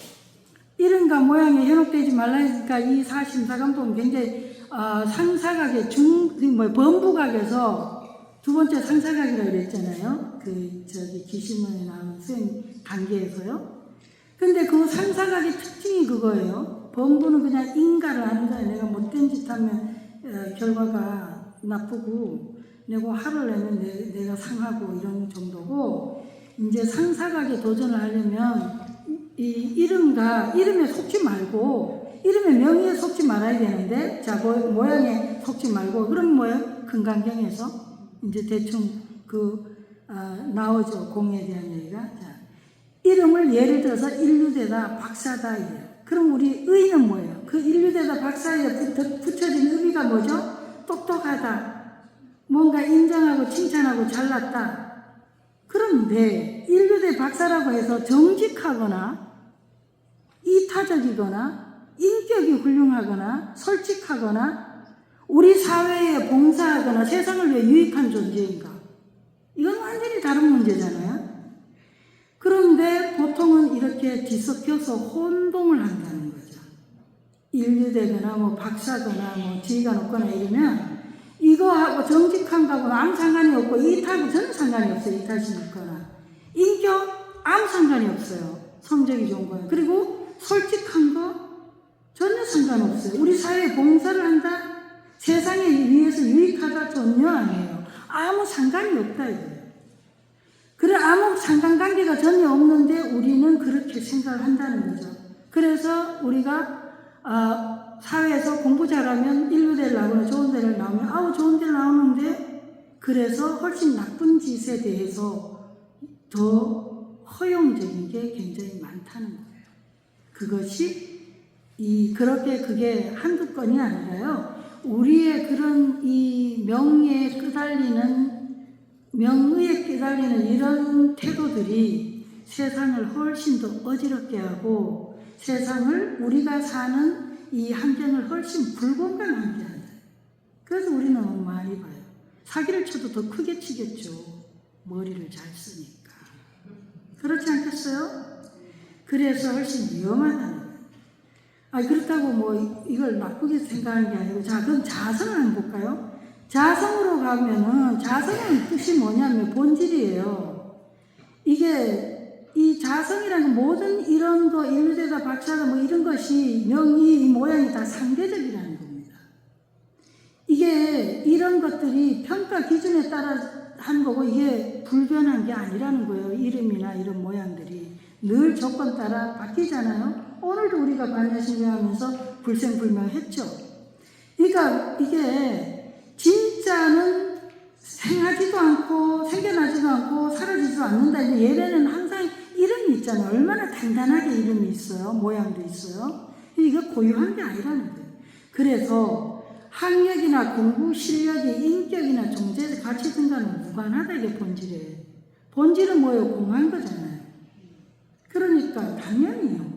이름과 모양에 현혹되지 말라 했으니까 이 사심사관법은 굉장히 상사각의 범부각에서 두 번째 상사각이라고 그랬잖아요. 기신론에 나오는 수행 단계에서요. 근데 그 상사각의 특징이 그거예요. 범부는 그냥 인가를 하는 거예요. 내가 못된 짓 하면 결과가 나쁘고, 내가 화를 내면 내가 상하고 이런 정도고, 이제 상사각에 도전을 하려면 이 이름에 속지 말고, 이름의 명의에 속지 말아야 되는데, 자, 모양에 속지 말고, 그럼 뭐예요? 금강경에서 이제 대충 나오죠. 공에 대한 얘기가. 자, 이름을 예를 들어서 인류대다, 박사다, 이래요. 그럼 우리 의는 뭐예요? 그 인류대다, 박사에 붙여진 의미가 뭐죠? 똑똑하다. 뭔가 인정하고 칭찬하고 잘났다. 그런데 인류대 박사라고 해서 정직하거나 이타적이거나 인격이 훌륭하거나 솔직하거나 우리 사회에 봉사하거나 세상을 위해 유익한 존재인가? 이건 완전히 다른 문제잖아요. 그런데 보통은 이렇게 뒤섞여서 혼동을 한다는 거죠. 인류대거나 뭐 박사거나 뭐 지위가 높거나 이러면 이거하고 정직한가하고는 아무 상관이 없고 이타하고 전혀 상관이 없어요. 이타심 있거나 인격 아무 상관이 없어요. 성적이 좋은 거예요. 그리고 솔직한 거 전혀 상관없어요. 우리 사회에 봉사를 한다? 세상에 위해서 유익하다? 전혀 아니에요. 아무 상관이 없다 이거예요. 그래 아무 상관관계가 전혀 없는데 우리는 그렇게 생각을 한다는 거죠. 그래서 우리가 사회에서 공부 잘하면 인류대를 나오거나 좋은 데를 나오면 아우 좋은 데를 나오는데 그래서 훨씬 나쁜 짓에 대해서 더 허용적인 게 굉장히 많다는 거예요. 그것이 그게 한두 건이 아니라요. 우리의 그런 이 명의에 끄달리는 이런 태도들이 세상을 훨씬 더 어지럽게 하고 세상을 우리가 사는 이 환경을 훨씬 불공평하게 한다. 그래서 우리는 너무 많이 봐요. 사기를 쳐도 더 크게 치겠죠. 머리를 잘 쓰니까. 그렇지 않겠어요? 그래서 훨씬 위험하다는 거예요. 그렇다고 뭐 이걸 나쁘게 생각하는 게 아니고 자 그럼 자성을 한번 볼까요? 자성으로 가면은 자성은 뜻이 뭐냐면 본질이에요. 이게 이 자성이라는 모든 이런 거 인류대다 박사다 뭐 이런 것이 명의 이 모양이 다 상대적이라는 겁니다. 이게 이런 것들이 평가 기준에 따라 한 거고 이게 불변한 게 아니라는 거예요. 이름이나 이런 모양들이 늘 조건 따라 바뀌잖아요. 오늘도 우리가 반야신경하면서 불생불명했죠. 그러니까 이게 진짜는 생하지도 않고 생겨나지도 않고 사라지지도 않는다. 예배는 항상 이름이 있잖아요. 얼마나 단단하게 이름이 있어요. 모양도 있어요. 이거 고유한 게 아니라는 거예요. 그래서 학력이나 공부 실력이 인격이나 존재 가치 등과는 무관하다. 이게 본질이에요. 본질은 뭐예요? 공한 거잖아요. 그러니까 당연히요.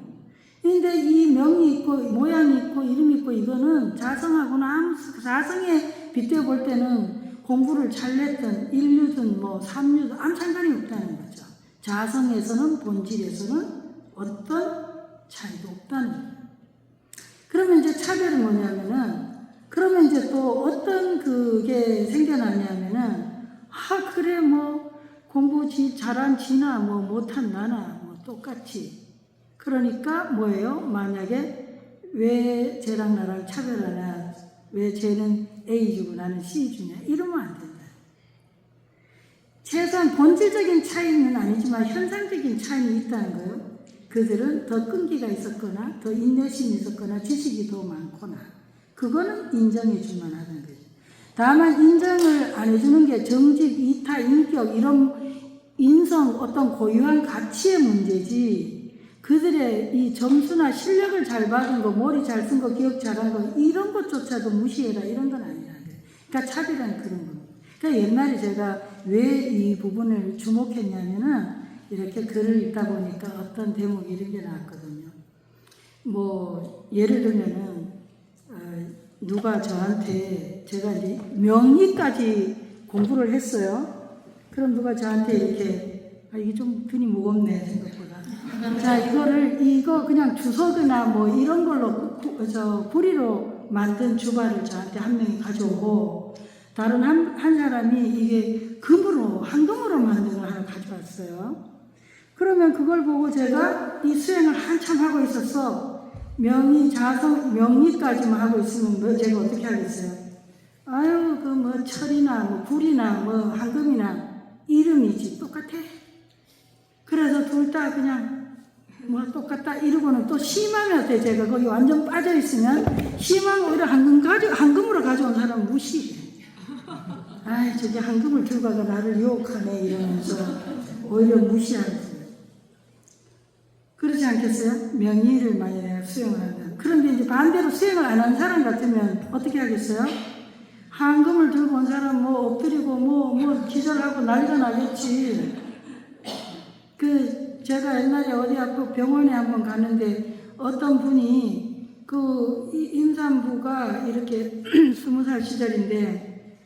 근데 이 명이 있고 모양이 있고 이름이 있고 이거는 자성하고는 자성에 빗대어 볼 때는 공부를 잘냈든 인류든 뭐 삼류든 아무 상관이 없다는 거죠. 자성에서는 본질에서는 어떤 차이도 없다는 거예요. 그러면 이제 차별은 뭐냐면은 그러면 이제 또 어떤 그게 생겨나냐면은 그래 뭐 공부 잘한 지나 뭐 못한 나나 뭐 똑같이 그러니까 뭐예요? 만약에 왜 쟤랑 나랑 차별하냐? 왜 쟤는 A주고 나는 C주냐? 이러면 안 된다. 최소한 본질적인 차이는 아니지만 현상적인 차이는 있다는 거예요. 그들은 더 끈기가 있었거나 더 인내심이 있었거나 지식이 더 많거나 그거는 인정해 줄 만하다는 거죠. 다만 인정을 안 해주는 게 정직, 이타, 인격 이런 인성 어떤 고유한 가치의 문제지 그들의 이 점수나 실력을 잘 받은 거, 머리 잘 쓴 거, 기억 잘한 거 이런 것조차도 무시해라 이런 건 아니라는 거예요. 그러니까 차별은 그런 겁니다. 그러니까 옛날에 제가 왜 이 부분을 주목했냐면은 이렇게 글을 읽다 보니까 어떤 대목이 이런 게 나왔거든요. 뭐 예를 들면은 누가 저한테 제가 이제 명의까지 공부를 했어요. 그럼 누가 저한테 이렇게 이게 좀 등이 무겁네 생각보다. 자 이거 그냥 주석이나 뭐 이런 걸로 부리로 만든 주발을 저한테 한 명이 가져오고 다른 한 사람이 이게 금으로 황금으로 만든 걸 하나 가져왔어요. 그러면 그걸 보고 제가 이 수행을 한참 하고 있었어. 명의, 자성, 명의까지만 하고 있으면 제가 어떻게 하겠어요? 그 뭐 철이나 뭐 불이나 뭐 황금이나 이름이지 똑같아. 그래서 둘 다 그냥 뭐 똑같다 이러고는 또 심하면 어때? 제가 거기 완전 빠져있으면 심하면 오히려 황금으로 가져온 사람 무시해. 아이, 저게 황금을 들고 가서 나를 유혹하네 이러면서 오히려 무시하지. 그렇지 않겠어요? 명의를 만약에 수행을 하면. 그런데 이제 반대로 수행을 안 한 사람 같으면 어떻게 하겠어요? 황금을 들고 온 사람 뭐 엎드리고 뭐 기절하고 난리가 나겠지. 제가 옛날에 어디 아프 병원에 한번 가는데 어떤 분이 그 임산부가 이렇게 20살 시절인데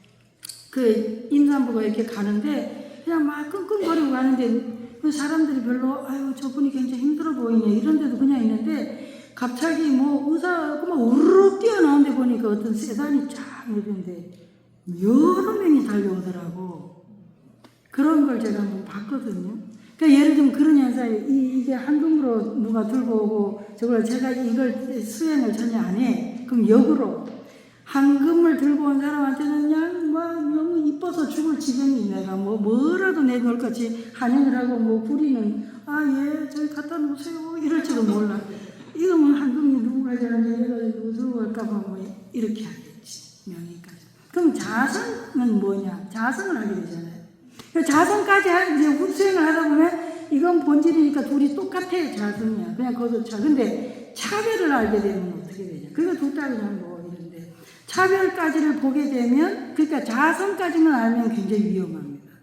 그 임산부가 이렇게 가는데 그냥 막 끙끙거리고 가는데 그 사람들이 별로 아유 저분이 굉장히 힘들어 보이네 이런데도 그냥 있는데 갑자기 뭐 의사가 막 우르르 뛰어나오는데 보니까 어떤 세단이 쫙 내리는데 여러 명이 달려오더라고. 그런 걸 제가 한번 봤거든요. 그러니까 예를 들면 그런 현상이 이게 황금으로 누가 들고 오고 저걸 제가 이걸 수행을 전혀 안 해. 그럼 역으로 황금을 들고 온 사람한테는 그냥 뭐 너무 이뻐서 죽을 지경이 내가 뭐라도 내놓을 것이 한영을 하고 뭐 부리는 예 저기 갖다 놓으세요 이럴지도 몰라. 이거 뭐 황금이 누구 가져가는데 이래가지고 누구 갈까봐 뭐 이렇게 하겠지 명의까지. 그럼 자성은 뭐냐? 자성을 하게 되잖아요. 자성까지 이제 수행을 하다 보면 이건 본질이니까 둘이 똑같아요. 자성이야. 그냥 그것도 근데 차별을 알게 되면 어떻게 되냐? 그거 두 딸이랑 뭐 이런데 차별까지를 보게 되면 그러니까 자성까지만 알면 굉장히 위험합니다.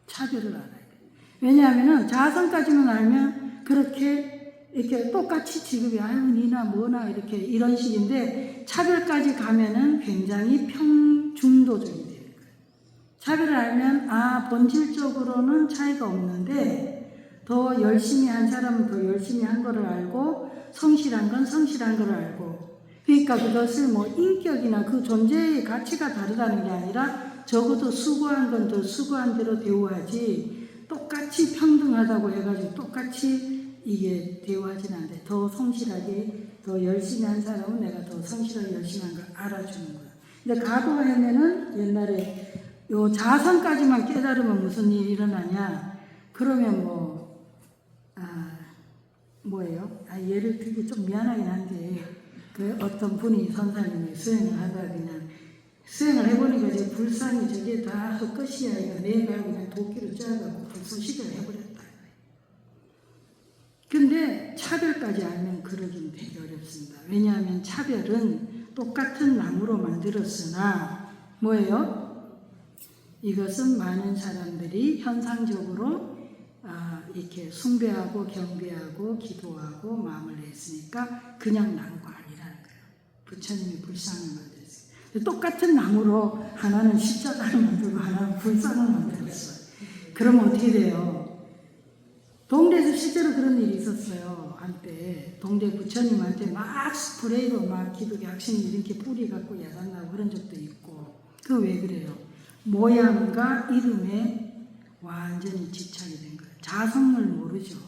차별을 알아야 돼. 왜냐하면은 자성까지만 알면 그렇게 이렇게 똑같이 지급이 아유 니나 뭐나 이렇게 이런 식인데 차별까지 가면은 굉장히 중도적이 돼요. 차별을 알면 본질적으로는 차이가 없는데 더 열심히 한 사람은 더 열심히 한 거를 알고 성실한 건 성실한 거를 알고 그러니까 그것을 뭐 인격이나 그 존재의 가치가 다르다는 게 아니라 적어도 수고한 건 더 수고한 대로 대우하지 똑같이 평등하다고 해가지고 똑같이 이게 대우하진 않는데 더 성실하게 더 열심히 한 사람은 내가 더 성실하게 열심히 한 걸 알아주는 거야. 근데 가도하면은 옛날에 요 자성까지만 깨달으면 무슨 일이 일어나냐? 그러면 뭐예요? 예를 들기 좀 미안하긴 한데, 그 어떤 분이 선사님이 수행을 하다가 그냥 수행을 해보니까 이제 불상이 저게 다 헛것이야. 이거 내가 그냥 도끼로 짜갖고 불소식을 해버렸다. 근데 차별까지 알면 그러긴 되게 어렵습니다. 왜냐하면 차별은 똑같은 나무로 만들었으나 뭐예요? 이것은 많은 사람들이 현상적으로 이렇게 숭배하고 경배하고 기도하고 마음을 냈으니까 그냥 나무가 아니라는 거예요. 부처님이 불상을 만들었어요. 똑같은 나무로 하나는 십자가를 만들고 하나는 불상을 만들었어요. 그러면 어떻게 돼요? 동대에서 실제로 그런 일이 있었어요. 한때 동대 부처님한테 막 스프레이로 막 기독교 학생이 이렇게 뿌리 갖고 야단나고 그런 적도 있고. 그 왜 그래요? 모양과 이름에 완전히 집착이 된 거예요. 자성을 모르죠.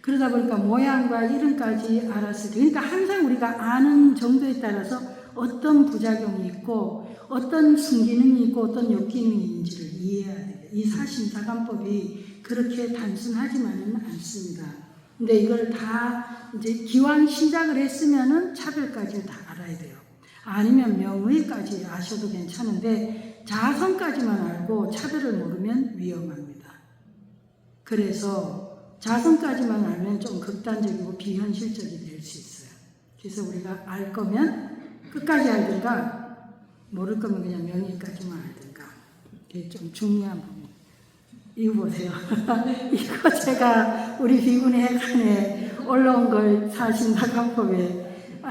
그러다 보니까 모양과 이름까지 알았을 때, 그러니까 항상 우리가 아는 정도에 따라서 어떤 부작용이 있고 어떤 순기능이 있고 어떤 역기능이 있는지를 이해해야 돼요. 이 사심사관법이 그렇게 단순하지만은 않습니다. 근데 이걸 다 이제 기왕 시작을 했으면은 차별까지 다 알아야 돼요. 아니면 명의까지 아셔도 괜찮은데 자성까지만 알고 차별을 모르면 위험합니다. 그래서 자성까지만 알면 좀 극단적이고 비현실적이 될 수 있어요. 그래서 우리가 알 거면 끝까지 알든가 모를 거면 그냥 명의까지만 알든가. 이게 좀 중요한 부분. 이거 보세요. 이거 제가 우리 비군의 핵안에 올라온 걸 사심사관법에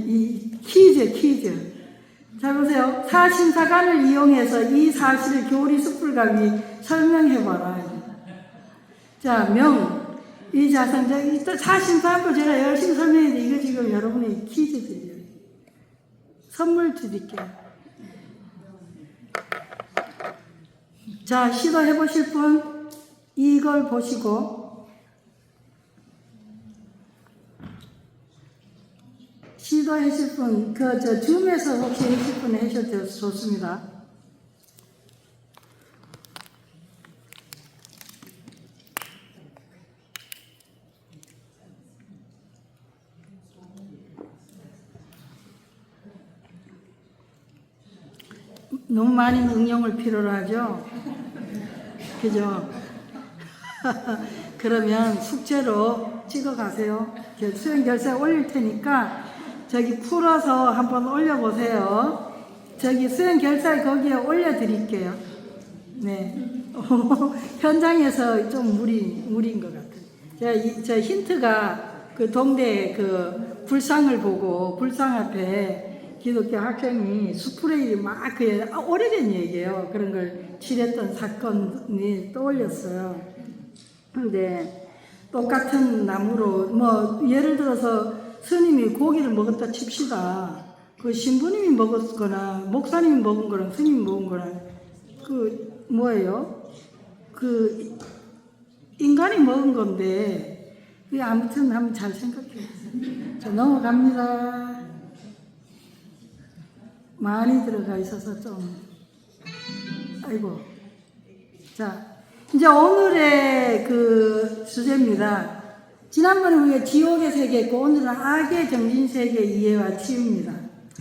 이 퀴즈. 자 보세요. 사심사관을 이용해서 이 사실을 교리 숯불감이 설명해봐라. 자, 이 자성적, 사심사관법 제가 열심히 설명했는데 이거 지금 여러분의 퀴즈 드려요. 선물 드릴게요. 자, 시도해보실 분, 이걸 보시고, 시도하실 분, 줌에서 혹시 하실 분 하셔도 좋습니다. 너무 많은 응용을 필요로 하죠. 그죠? 그러면 숙제로 찍어 가세요. 수행 결제 올릴 테니까 저기 풀어서 한번 올려보세요. 저기 수행 결제 거기에 올려드릴게요. 네. 현장에서 좀 무리인 것 같아요. 저 힌트가 그 동대 그 불상을 보고 불상 앞에 기독교 학생이 스프레이를 막 오래된 얘기예요. 그런 걸 칠했던 사건이 떠올렸어요. 근데 똑같은 나무로 뭐 예를 들어서 스님이 고기를 먹었다 칩시다. 그 신부님이 먹었거나 목사님이 먹은 거랑 스님이 먹은 거랑 그 뭐예요? 그 인간이 먹은 건데 그게 아무튼 한번 잘 생각해 보세요. 자, 넘어갑니다. 많이 들어가 있어서 좀 아이고. 자, 이제 오늘의 그 주제입니다. 지난번에 우리가 지옥의 세계 있고 오늘은 악의 정신세계 이해와 치유입니다.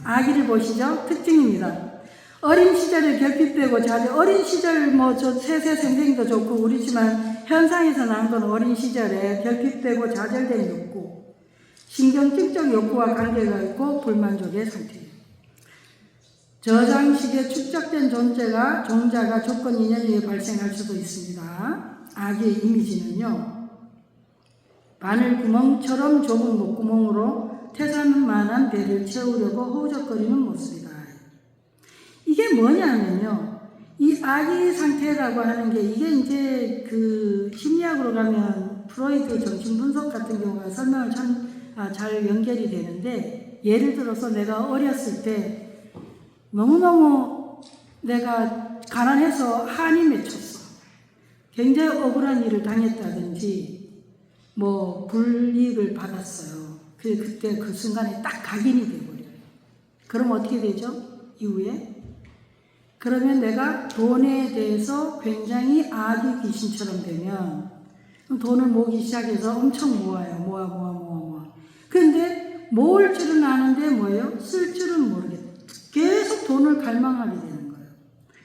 아기를 보시죠. 특징입니다. 어린 시절에 결핍되고 어린 시절 뭐 저 세세생생도 좋고 우리지만 현상에서 난 건 어린 시절에 결핍되고 좌절된 욕구, 신경증적 욕구와 관계가 있고 불만족의 상태예요. 저장식에 축적된 종자가 조건 인연에 의해 발생할 수도 있습니다. 악의 이미지는요, 바늘 구멍처럼 좁은 목구멍으로 태산만한 배를 채우려고 허우적거리는 모습이다. 이게 뭐냐면요, 이 악의 상태라고 하는 게 이게 이제 그 심리학으로 가면 프로이드 정신분석 같은 경우가 설명을 참 잘 연결이 되는데, 예를 들어서 내가 어렸을 때 너무너무 내가 가난해서 한이 맺혔어. 굉장히 억울한 일을 당했다든지 뭐 불이익을 받았어요. 그때 그 순간에 딱 각인이 돼버려요. 그럼 어떻게 되죠? 이후에? 그러면 내가 돈에 대해서 굉장히 악의 귀신처럼 되면 돈을 모으기 시작해서 엄청 모아요. 모아. 그런데 모을 줄은 아는데 뭐예요? 쓸 줄은 모르겠다. 계속 돈을 갈망하게 되는 거예요.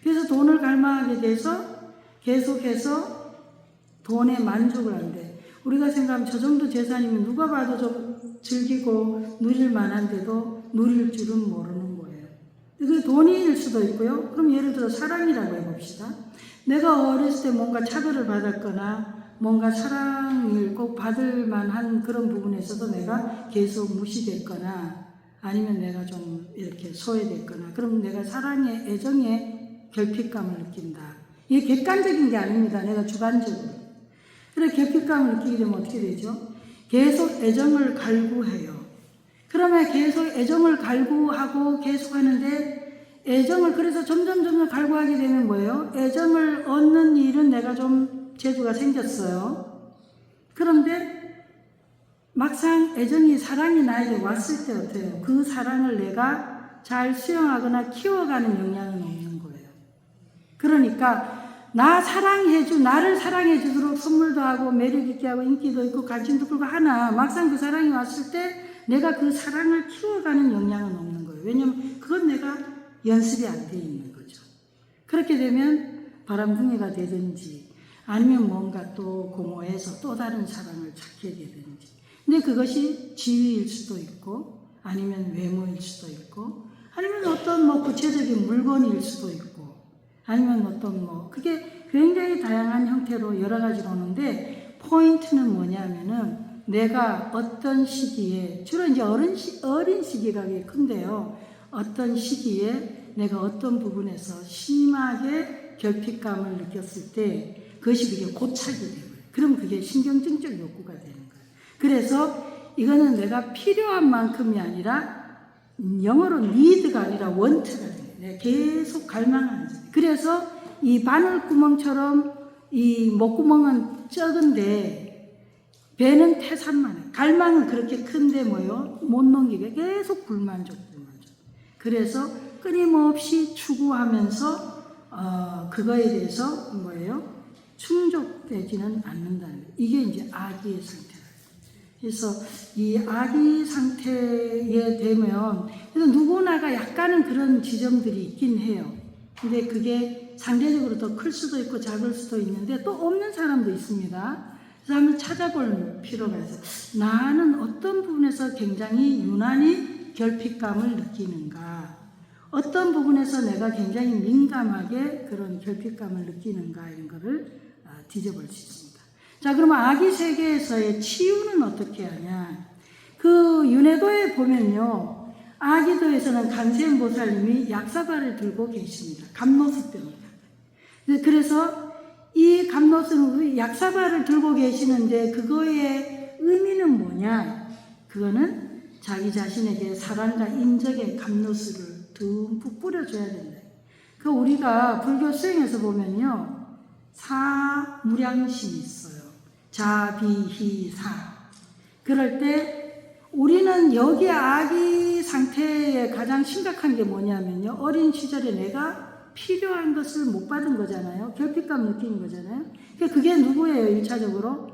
그래서 돈을 갈망하게 돼서 계속해서 돈에 만족을 한대. 우리가 생각하면 저 정도 재산이면 누가 봐도 좀 즐기고 누릴 만한데도 누릴 줄은 모르는 거예요. 그게 돈일 수도 있고요. 그럼 예를 들어 사랑이라고 해봅시다. 내가 어렸을 때 뭔가 차별을 받았거나 뭔가 사랑을 꼭 받을 만한 그런 부분에서도 내가 계속 무시됐거나 아니면 내가 좀 이렇게 소외됐거나 그럼 내가 사랑의 애정의 결핍감을 느낀다. 이게 객관적인 게 아닙니다. 내가 주관적으로. 그래 결핍감을 느끼게 되면 어떻게 되죠? 계속 애정을 갈구해요. 그러면 계속 애정을 갈구하고 계속 하는데 애정을 그래서 점점 갈구하게 되면 뭐예요? 애정을 얻는 일은 내가 좀 재주가 생겼어요. 그런데 막상 애정이 사랑이 나에게 왔을 때 어때요? 그 사랑을 내가 잘 수용하거나 키워가는 영향은 없는 거예요. 그러니까 나를 사랑해 주도록 선물도 하고 매력 있게 하고 인기도 있고 관심도 끌고 하나 막상 그 사랑이 왔을 때 내가 그 사랑을 키워가는 영향은 없는 거예요. 왜냐하면 그건 내가 연습이 안 돼 있는 거죠. 그렇게 되면 바람둥이가 되든지 아니면 뭔가 또 공허해서 또 다른 사랑을 찾게 되든지. 근데 그것이 지위일 수도 있고 아니면 외모일 수도 있고 아니면 어떤 뭐 구체적인 물건일 수도 있고 아니면 어떤 뭐 그게 굉장히 다양한 형태로 여러 가지로 오는데 포인트는 뭐냐면은 내가 어떤 시기에 주로 이제 어린 시기가 큰데요. 어떤 시기에 내가 어떤 부분에서 심하게 결핍감을 느꼈을 때 그것이 그게 고착이 돼요. 그럼 그게 신경증적 욕구가 되는 거예요. 그래서 이거는 내가 필요한 만큼이 아니라 영어로 need가 아니라 want가 돼요. 내가 계속 갈망하는 거예요. 그래서 이 바늘구멍처럼 이 목구멍은 적은데 배는 태산만 해요. 갈망은 그렇게 큰데 뭐요? 못 넘기게 계속 불만족. 그래서 끊임없이 추구하면서 그거에 대해서 뭐예요? 충족되지는 않는다는 거예요. 이게 이제 악의 상태예요. 그래서 이 악의 상태에 되면 그래서 누구나가 약간은 그런 지점들이 있긴 해요. 근데 그게 상대적으로 더 클 수도 있고 작을 수도 있는데 또 없는 사람도 있습니다. 그래서 한번 찾아볼 필요가 있어요. 나는 어떤 부분에서 굉장히 유난히 결핍감을 느끼는가? 어떤 부분에서 내가 굉장히 민감하게 그런 결핍감을 느끼는가? 이런 거를 뒤져볼 수 있습니다. 자, 그러면 아기 세계에서의 치유는 어떻게 하냐? 그 윤회도에 보면요. 아기도에서는 관세음보살님이 약사발을 들고 계십니다. 감노수병입니다. 그래서 이 감노수 약사발을 들고 계시는데 그거의 의미는 뭐냐? 그거는 자기 자신에게 사랑과 인정의 감노수를 듬뿍 뿌려줘야 된다. 그 우리가 불교 수행에서 보면요. 사무량심이 있어요. 자비희사. 그럴 때 우리는 여기 아기 상태에 가장 심각한 게 뭐냐면요. 어린 시절에 내가 필요한 것을 못 받은 거잖아요. 결핍감 느끼는 거잖아요. 그게 누구예요? 1차적으로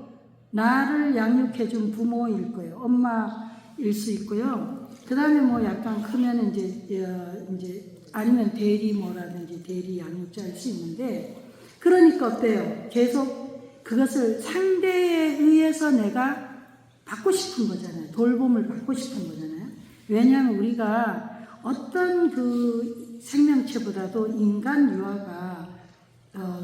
나를 양육해준 부모일 거예요. 엄마일 수 있고요. 그 다음에 뭐 약간 크면 이제 아니면 대리모라든지 대리 양육자일 수 있는데, 그러니까 어때요? 계속 그것을 상대에 의해서 내가 받고 싶은 거잖아요. 돌봄을 받고 싶은 거잖아요. 왜냐하면 우리가 어떤 그 생명체보다도 인간 유아가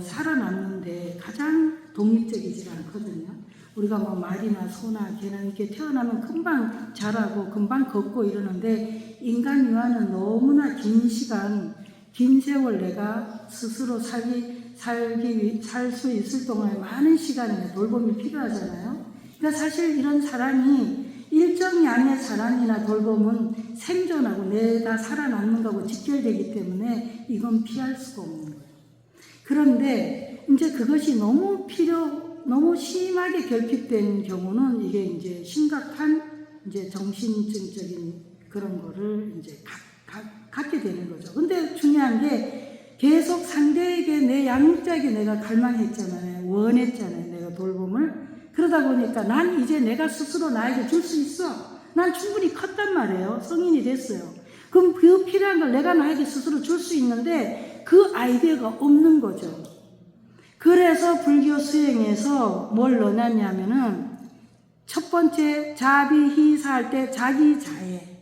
살아남는데 가장 독립적이지 않거든요. 우리가 뭐 말이나 소나 개나 이렇게 태어나면 금방 자라고 금방 걷고 이러는데, 인간 유아는 너무나 긴 시간, 긴 세월 내가 스스로 살 수 있을 동안에 많은 시간에 돌봄이 필요하잖아요. 그러니까 사실 이런 사람이 일정 양의 사랑이나 돌봄은 생존하고 내가 살아남는 거하고 직결되기 때문에 이건 피할 수가 없는 거예요. 그런데 이제 그것이 너무 심하게 결핍된 경우는 이게 이제 심각한 이제 정신증적인 그런 거를 이제 갖게 되는 거죠. 근데 중요한 게 계속 상대에게 내 양육자에게 내가 갈망했잖아요. 원했잖아요. 내가 돌봄을. 그러다 보니까 난 이제 내가 스스로 나에게 줄 수 있어. 난 충분히 컸단 말이에요. 성인이 됐어요. 그럼 그 필요한 걸 내가 나에게 스스로 줄 수 있는데 그 아이디어가 없는 거죠. 그래서 불교 수행에서 뭘 넣냐면은 첫 번째 자비희사 할 때 자기 자애.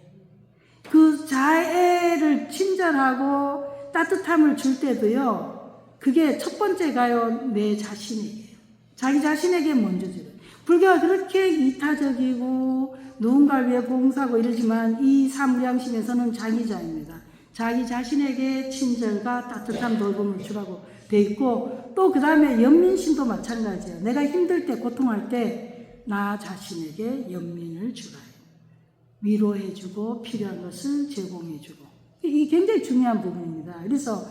그 자애를 친절하고 따뜻함을 줄 때도요. 그게 첫 번째가요. 내 자신에게요. 자기 자신에게 먼저 줘요. 불교가 그렇게 이타적이고 누군가를 위해 봉사하고 이러지만 이 사무량심에서는 자기자입니다. 자기 자신에게 친절과 따뜻한 돌봄을 주라고 돼 있고, 또 그 다음에 연민심도 마찬가지예요. 내가 힘들 때 고통할 때 나 자신에게 연민을 주라. 위로해주고 필요한 것을 제공해주고. 이게 굉장히 중요한 부분입니다. 그래서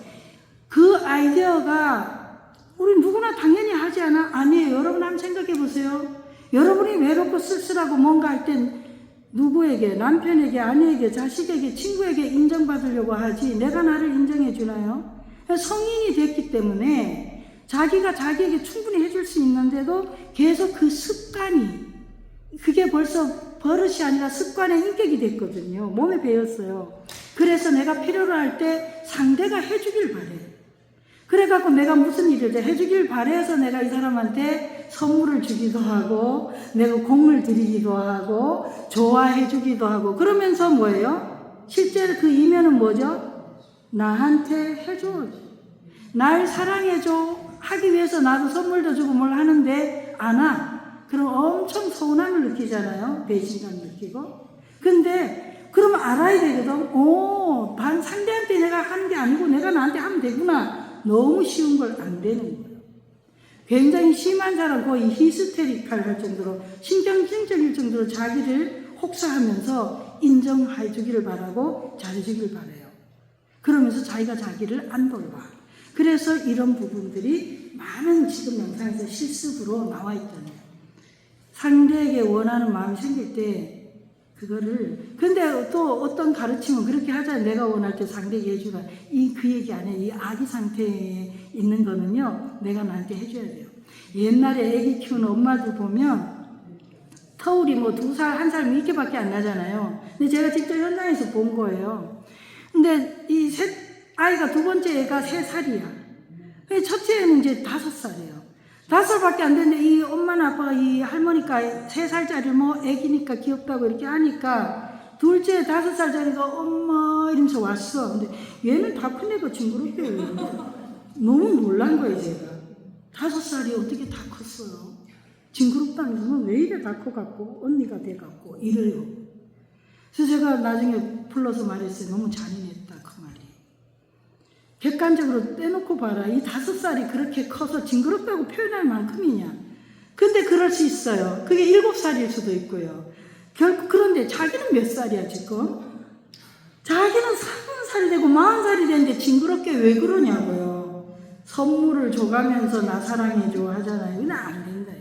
그 아이디어가 우리 누구나 당연히 하지 않아? 아니에요. 여러분 한번 생각해 보세요. 여러분이 외롭고 쓸쓸하고 뭔가 할 땐 누구에게, 남편에게, 아내에게, 자식에게, 친구에게 인정받으려고 하지 내가 나를 인정해 주나요? 성인이 됐기 때문에 자기가 자기에게 충분히 해줄 수 있는데도 계속 그 습관이, 그게 벌써 버릇이 아니라 습관의 인격이 됐거든요. 몸에 배었어요. 그래서 내가 필요로 할 때 상대가 해주길 바래요. 그래갖고 내가 무슨 일을 해주길 바래서 내가 이 사람한테 선물을 주기도 하고, 내가 공을 들이기도 하고, 좋아해주기도 하고, 그러면서 뭐예요? 실제로 그 이면은 뭐죠? 나한테 해줘. 날 사랑해줘. 하기 위해서 나도 선물도 주고 뭘 하는데 안 와. 그럼 엄청 서운함을 느끼잖아요. 배신감 느끼고. 근데 그러면 알아야 되거든. 상대한테 내가 하는 게 아니고 내가 나한테 하면 되구나. 너무 쉬운 걸 안 되는 거예요. 굉장히 심한 사람, 거의 히스테리칼 할 정도로, 신경증적일 정도로 자기를 혹사하면서 인정해 주기를 바라고 잘해 주기를 바라요. 그러면서 자기가 자기를 안 돌봐. 그래서 이런 부분들이 많은 지금 영상에서 실습으로 나와 있잖아요. 상대에게 원하는 마음이 생길 때 그거를, 근데 또 어떤 가르침은 그렇게 하잖아요. 내가 원할 때 상대에게 해주라. 그 얘기 아니에요. 이 아기 상태에 있는 거는요, 내가 나한테 해줘야 돼요. 옛날에 아기 키우는 엄마들 보면 터울이 뭐 2살, 1살 이렇게밖에 안 나잖아요. 근데 제가 직접 현장에서 본 거예요. 근데 이 아이가 두 번째 애가 3살이야. 첫째 애는 이제 5살이에요. 5살밖에 안 됐는데 이 엄마나 아빠가 이 할머니가 3살짜리 뭐 애기니까 귀엽다고 이렇게 하니까 둘째 5살짜리가 엄마 이러면서 왔어. 근데 얘는 다 큰 애가 징그럽게 너무 놀란 거예요 제가. 5살이 어떻게 다 컸어요. 징그럽다면서 왜 이래 다 커갖고 언니가 돼갖고 이래요. 그래서 제가 나중에 불러서 말했어요. 너무 잔인했다 그 말이. 객관적으로 떼놓고 봐라. 이 5살이 그렇게 커서 징그럽다고 표현할 만큼이냐. 근데 그럴 수 있어요. 그게 7살일 수도 있고요. 결국 그런데 자기는 몇 살이야 지금? 자기는 30살이 되고 40살이 됐는데 징그럽게 왜 그러냐고요. 선물을 줘가면서 나 사랑해줘 하잖아요. 이건 안 된다.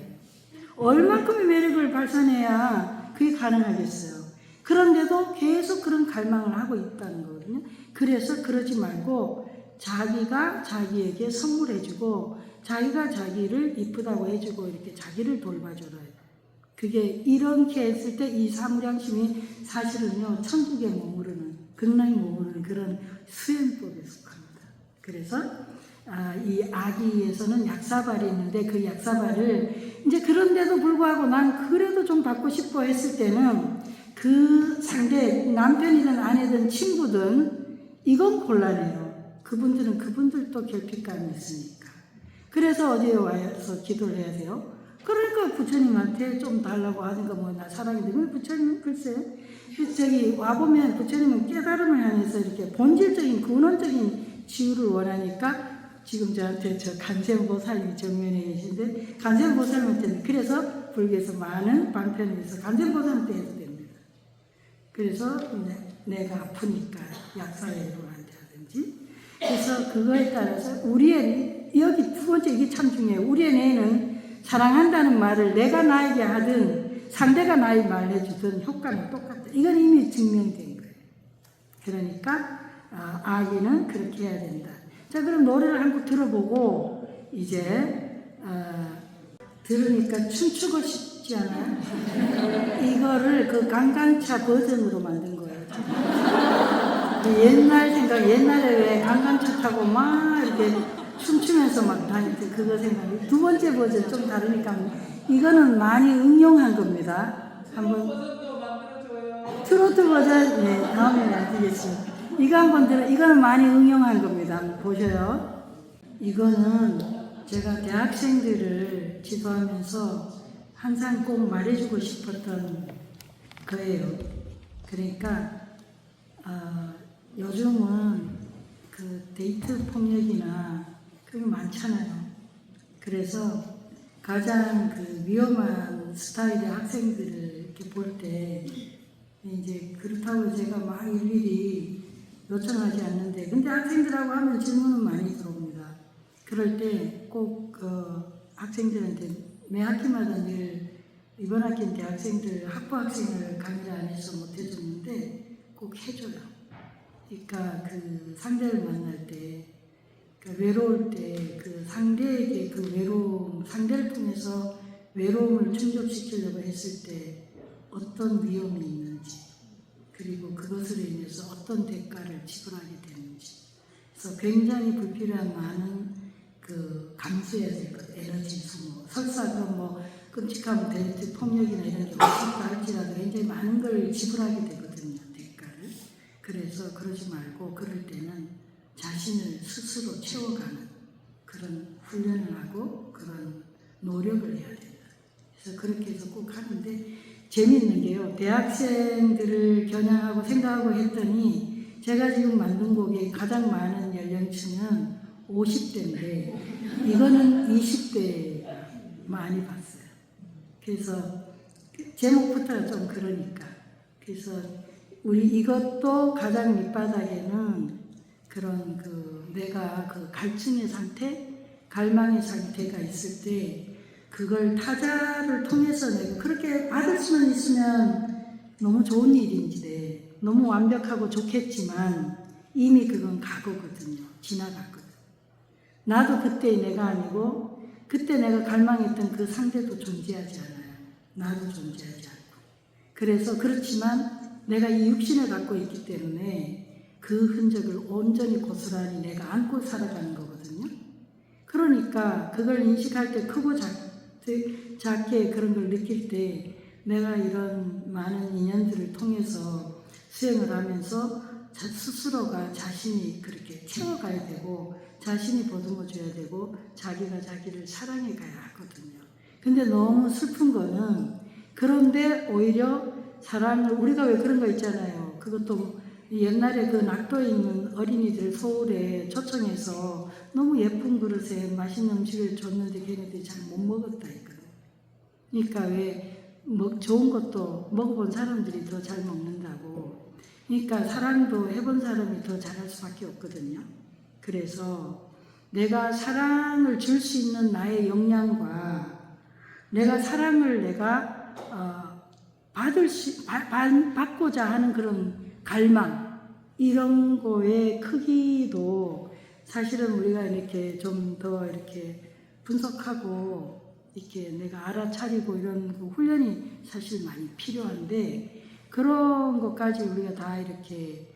얼만큼의 매력을 발산해야 그게 가능하겠어요. 그런데도 계속 그런 갈망을 하고 있다는 거거든요. 그래서 그러지 말고 자기가 자기에게 선물해주고 자기가 자기를 이쁘다고 해주고 이렇게 자기를 돌봐줘라. 그게 이렇게 했을 때 이 사무량심이 사실은요 천국에 머무르는 극락에 머무르는 그런 수행법에 속합니다. 그래서 이 아기에서는 약사발이 있는데 그 약사발을 이제 그런데도 불구하고 난 그래도 좀 받고 싶어 했을 때는 그 상대 남편이든 아내든 친구든 이건 곤란해요. 그분들은 그분들도 결핍감이 있으니까. 그래서 어디에 와서 기도를 해야 돼요. 그러니까 부처님한테 좀 달라고 하니까 뭐 나 사랑이 되면 부처님 글쎄 저기 와보면 부처님은 깨달음을 향해서 이렇게 본질적인 근원적인 치유를 원하니까 지금 저한테 저 간센보살님이 정면에 계신데 간센보살님한테는 그래서 불교에서 많은 방편을 해서 간센보살님한테 해도 됩니다. 그래서 내가 아프니까 약사회로 한테 하든지 그래서 그거에 따라서 우리의 여기 두 번째 이게 참 중요해요. 우리의 뇌는 사랑한다는 말을 내가 나에게 하든 상대가 나에게 말해주든 효과는 똑같다. 이건 이미 증명된 거예요. 그러니까 아기는 그렇게 해야 된다. 자 그럼 노래를 한 곡 들어보고 이제 들으니까 춤추고 싶지 않아요? 이거를 그 강간차 버전으로 만든 거예요. 옛날 생각, 옛날에 왜 강간차 타고 막 이렇게 춤추면서 막 다닐 때 그거 생각이 두 번째 버전 좀 다르니까 이거는 많이 응용한 겁니다. 한번 트로트 버전 네 다음에 만들겠습니다. 이거 한번 들어 이거는 많이 응용한 겁니다. 한번 보셔요. 이거는 제가 대학생들을 지도하면서 항상 꼭 말해주고 싶었던 거예요. 그러니까 요즘은 그 데이트 폭력이나 그게 많잖아요. 그래서 가장 그 위험한 스타일의 학생들을 이렇게 볼 때 이제 그렇다고 제가 막 일일이 요청하지 않는데 근데 학생들하고 하면 질문은 많이 들어옵니다. 그럴 때 꼭 그 학생들한테 매 학기마다 늘 이번 학기는 대학생들 학부 학생을 강의를 안 해서 못 해줬는데 꼭 해줘요. 그러니까 그 상대를 만날 때 그러니까 외로울 때 그 상대에게 그 외로움 상대를 통해서 외로움을 충족시키려고 했을 때 어떤 위험이 있는지 그리고 그것으로 인해서 어떤 대가를 지불하게 되는지 그래서 굉장히 불필요한 많은 그 감수해야 될 것 에너지 소모 설사 그럼 뭐 끔찍한 데이트 폭력이나 이런 게 없었다 할지라도 굉장히 많은 걸 지불하게 되거든요 대가를. 그래서 그러지 말고 그럴 때는 자신을 스스로 채워가는 그런 훈련을 하고 그런 노력을 해야 된다. 그래서 그렇게 해서 꼭 하는데 재미있는 게요. 대학생들을 겨냥하고 생각하고 했더니 제가 지금 만든 곡에 가장 많은 연령층은 50대인데 이거는 20대 많이 봤어요. 그래서 제목부터가 좀 그러니까 그래서 우리 이것도 가장 밑바닥에는 그런 그 내가 그 갈증의 상태, 갈망의 상태가 있을 때 그걸 타자를 통해서 내가 그렇게 받을 수는 있으면 너무 좋은 일인데 너무 완벽하고 좋겠지만 이미 그건 과거거든요. 지나갔거든. 나도 그때 내가 아니고 그때 내가 갈망했던 그 상대도 존재하지 않아요. 나도 존재하지 않고. 그래서 그렇지만 내가 이 육신을 갖고 있기 때문에 그 흔적을 온전히 고스란히 내가 안고 살아가는 거거든요. 그러니까 그걸 인식할 때 크고 작게 그런 걸 느낄 때 내가 이런 많은 인연들을 통해서 수행을 하면서 스스로가 자신이 그렇게 채워가야 되고 자신이 보듬어줘야 되고 자기가 자기를 사랑해 가야 하거든요. 근데 너무 슬픈 거는 그런데 오히려 사랑을 우리가 왜 그런 거 있잖아요. 그것도 옛날에 그 낙도에 있는 어린이들 서울에 초청해서 너무 예쁜 그릇에 맛있는 음식을 줬는데 걔네들이 잘 못 먹었다 했거든. 그러니까 왜 좋은 것도 먹어본 사람들이 더 잘 먹는다고. 그러니까 사랑도 해본 사람이 더 잘할 수밖에 없거든요. 그래서 내가 사랑을 줄 수 있는 나의 역량과 내가 사랑을 받고자 하는 그런 갈망, 이런 거의 크기도 사실은 우리가 이렇게 좀 더 이렇게 분석하고 이렇게 내가 알아차리고 이런 그 훈련이 사실 많이 필요한데 그런 것까지 우리가 다 이렇게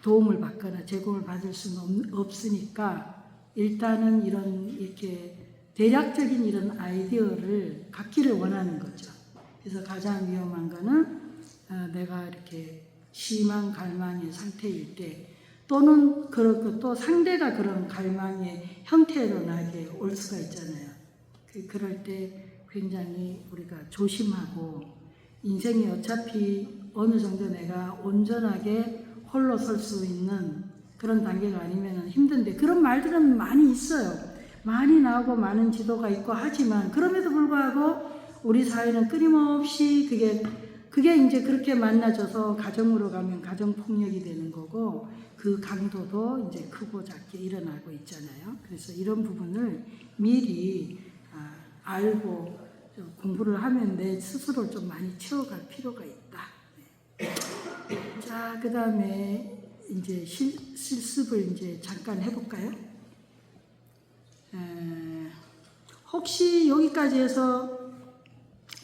도움을 받거나 제공을 받을 수는 없으니까 일단은 이런 이렇게 대략적인 이런 아이디어를 갖기를 원하는 거죠. 그래서 가장 위험한 거는 내가 이렇게 심한 갈망의 상태일 때 또는 그렇고 또 상대가 그런 갈망의 형태로 나게 올 수가 있잖아요. 그럴 때 굉장히 우리가 조심하고 인생이 어차피 어느 정도 내가 온전하게 홀로 설 수 있는 그런 단계가 아니면 힘든데 그런 말들은 많이 있어요. 많이 나오고 많은 지도가 있고 하지만 그럼에도 불구하고 우리 사회는 끊임없이 그게 이제 그렇게 만나져서 가정으로 가면 가정폭력이 되는 거고 그 강도도 이제 크고 작게 일어나고 있잖아요. 그래서 이런 부분을 미리 알고 공부를 하면 내 스스로 좀 많이 채워갈 필요가 있다. 네. 자, 그 다음에 이제 실습을 이제 잠깐 해볼까요? 혹시 여기까지 해서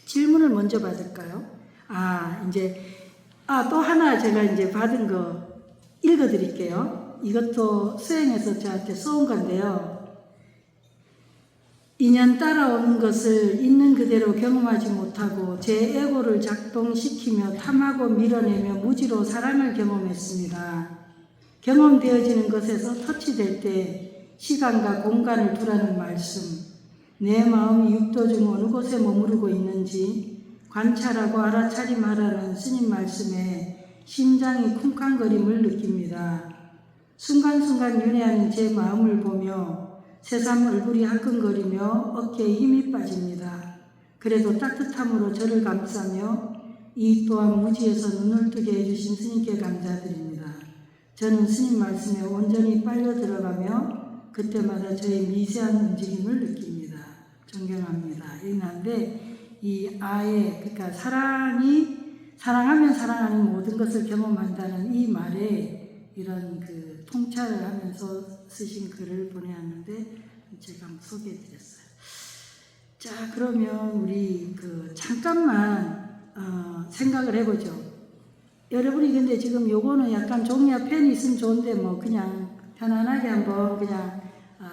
질문을 먼저 받을까요? 또 하나 제가 이제 받은 거 읽어드릴게요. 이것도 수행해서 저한테 쏘은 건데요. 인연 따라오는 것을 있는 그대로 경험하지 못하고 제 에고를 작동시키며 탐하고 밀어내며 무지로 사랑을 경험했습니다. 경험되어지는 것에서 터치될 때 시간과 공간을 두라는 말씀, 내 마음이 육도 중 어느 곳에 머무르고 있는지 관찰하고 알아차림하라는 스님 말씀에 심장이 쿵쾅거림을 느낍니다. 순간순간 윤회하는 제 마음을 보며 새삼 얼굴이 화끈거리며 어깨에 힘이 빠집니다. 그래도 따뜻함으로 저를 감싸며 이 또한 무지에서 눈을 뜨게 해주신 스님께 감사드립니다. 저는 스님 말씀에 온전히 빨려 들어가며 그때마다 저의 미세한 움직임을 느낍니다. 존경합니다. 이런데 이 그러니까 사랑하면 사랑하는 모든 것을 경험한다는 이 말에 이런 그 통찰을 하면서 쓰신 글을 보내왔는데 제가 한번 소개해드렸어요. 자, 그러면 우리 잠깐만 생각을 해보죠. 여러분이 근데 지금 요거는 약간 종이와 펜이 있으면 좋은데 뭐 그냥 편안하게 한번 그냥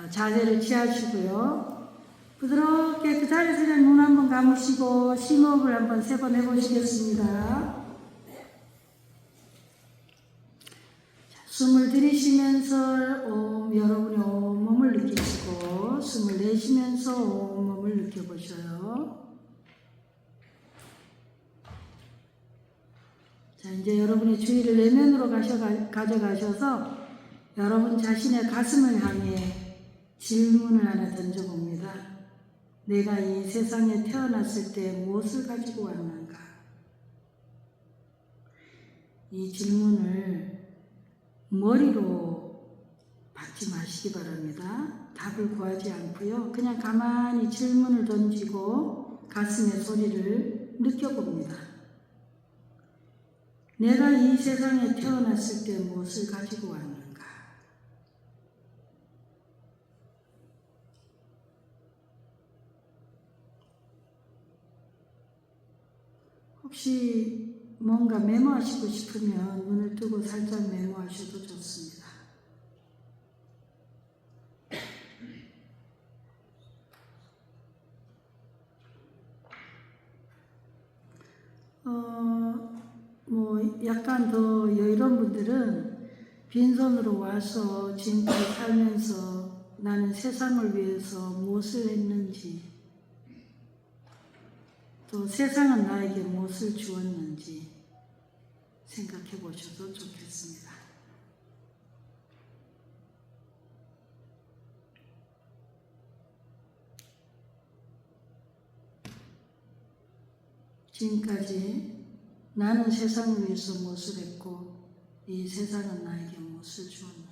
자세를 취하시고요. 부드럽게 그 자리에서 그냥 눈 한번 감으시고 심호흡을 한번 3번 해보시겠습니다. 숨을 들이쉬면서 여러분이 온몸을 느끼시고 숨을 내쉬면서 온몸을 느껴보셔요. 자, 이제 여러분의 주의를 내면으로 가져가셔서 여러분 자신의 가슴을 향해 질문을 하나 던져봅니다. 내가 이 세상에 태어났을 때 무엇을 가지고 왔는가? 이 질문을 머리로 받지 마시기 바랍니다. 답을 구하지 않고요. 그냥 가만히 질문을 던지고 가슴의 소리를 느껴봅니다. 내가 이 세상에 태어났을 때 무엇을 가지고 왔는가? 혹시 뭔가 메모하시고 싶으면 눈을 뜨고 살짝 메모하셔도 좋습니다. 약간 더 여유로운 분들은 빈손으로 와서 지금까지 살면서 나는 세상을 위해서 무엇을 했는지, 또 세상은 나에게 무엇을 주었는지 생각해 보셔도 좋겠습니다. 지금까지 나는 세상을 위해서 무엇을 했고 이 세상은 나에게 무엇을 주었는가.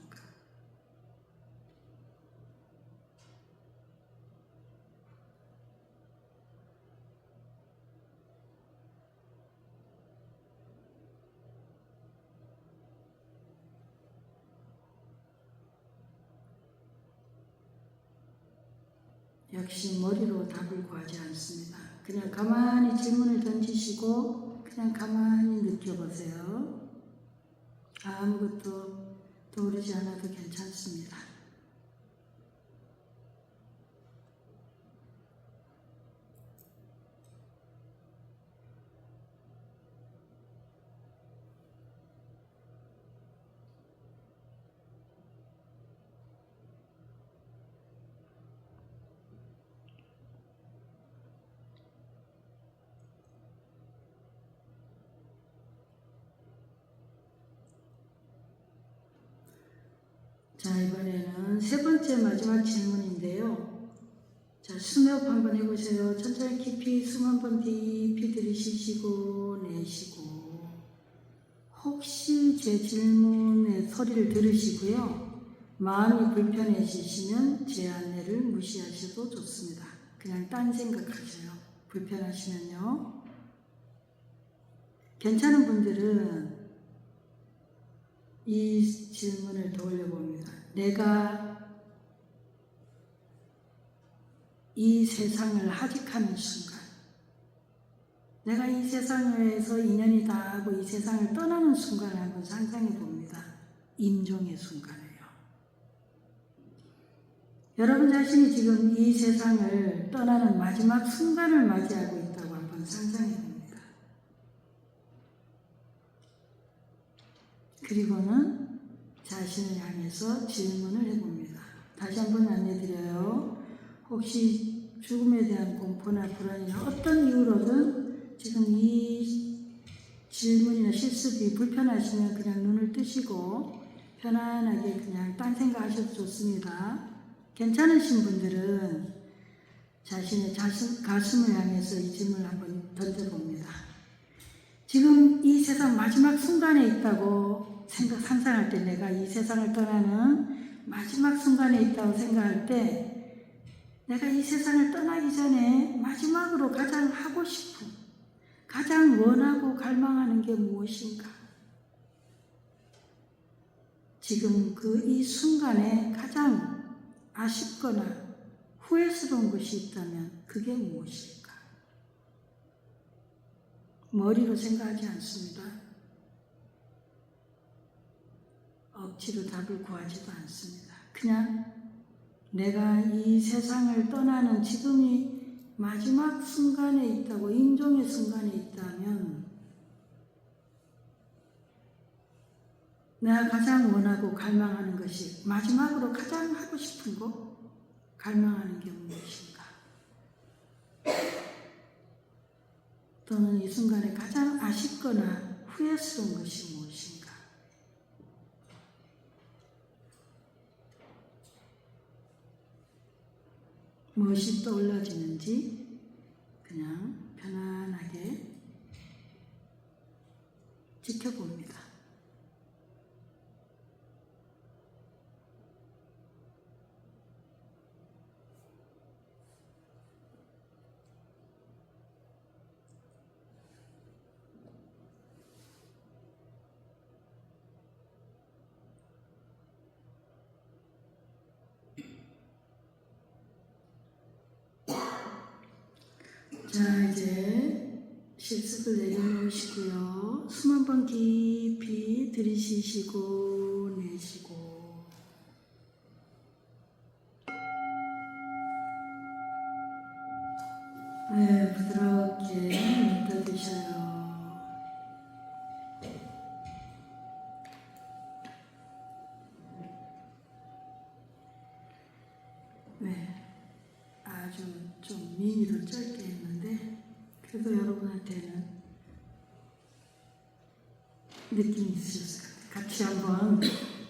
역시 머리로 답을 구하지 않습니다. 그냥 가만히 질문을 던지시고 그냥 가만히 느껴보세요. 아무것도 떠오르지 않아도 괜찮습니다. 자, 이번에는 세 번째 마지막 질문인데요. 자, 숨호흡 한번 해보세요. 천천히 깊이 숨 한번 깊이 들이쉬시고 내쉬고. 혹시 제 질문의 소리를 들으시고요. 마음이 불편해지시면 제 안내를 무시하셔도 좋습니다. 그냥 딴 생각하세요. 불편하시면요. 괜찮은 분들은 이 질문을 떠올려봅니다. 내가 이 세상을 하직하는 순간, 내가 이 세상에서 인연이 다하고 이 세상을 떠나는 순간을 한번 상상해 봅니다. 임종의 순간이에요. 여러분 자신이 지금 이 세상을 떠나는 마지막 순간을 맞이하고 있다고 한번 상상해 봅니다. 그리고는 자신을 향해서 질문을 해봅니다. 다시 한번 안내드려요. 혹시 죽음에 대한 공포나 불안이나 어떤 이유로든 지금 이 질문이나 실습이 불편하시면 그냥 눈을 뜨시고 편안하게 그냥 딴 생각 하셔도 좋습니다. 괜찮으신 분들은 자신의 가슴을 향해서 이 질문을 한번 던져봅니다. 지금 이 세상 마지막 순간에 있다고 상상할 때, 내가 이 세상을 떠나는 마지막 순간에 있다고 생각할 때, 내가 이 세상을 떠나기 전에 마지막으로 가장 하고 싶은, 가장 원하고 갈망하는 게 무엇인가? 지금 이 순간에 가장 아쉽거나 후회스러운 것이 있다면 그게 무엇일까? 머리로 생각하지 않습니다. 억지로 답을 구하지도 않습니다. 그냥 내가 이 세상을 떠나는 지금이 마지막 순간에 있다고, 임종의 순간에 있다면 내가 가장 원하고 갈망하는 것이, 마지막으로 가장 하고 싶은 거, 갈망하는 게 무엇인가? 또는 이 순간에 가장 아쉽거나 후회스러운 것이 무엇인가? 무엇이 떠올라지는지 그냥 편안하게 지켜봅니다. 자, 이제 실습을 내려놓으시고요. 숨 한 번 깊이 들이쉬시고 내쉬고. 네, 부드럽게 묻어드셔요. 네, 아주 좀 미니로 짧게 했는데 그래도 여러분한테는 느낌이 있으셨을 것 같아요. 같이 한번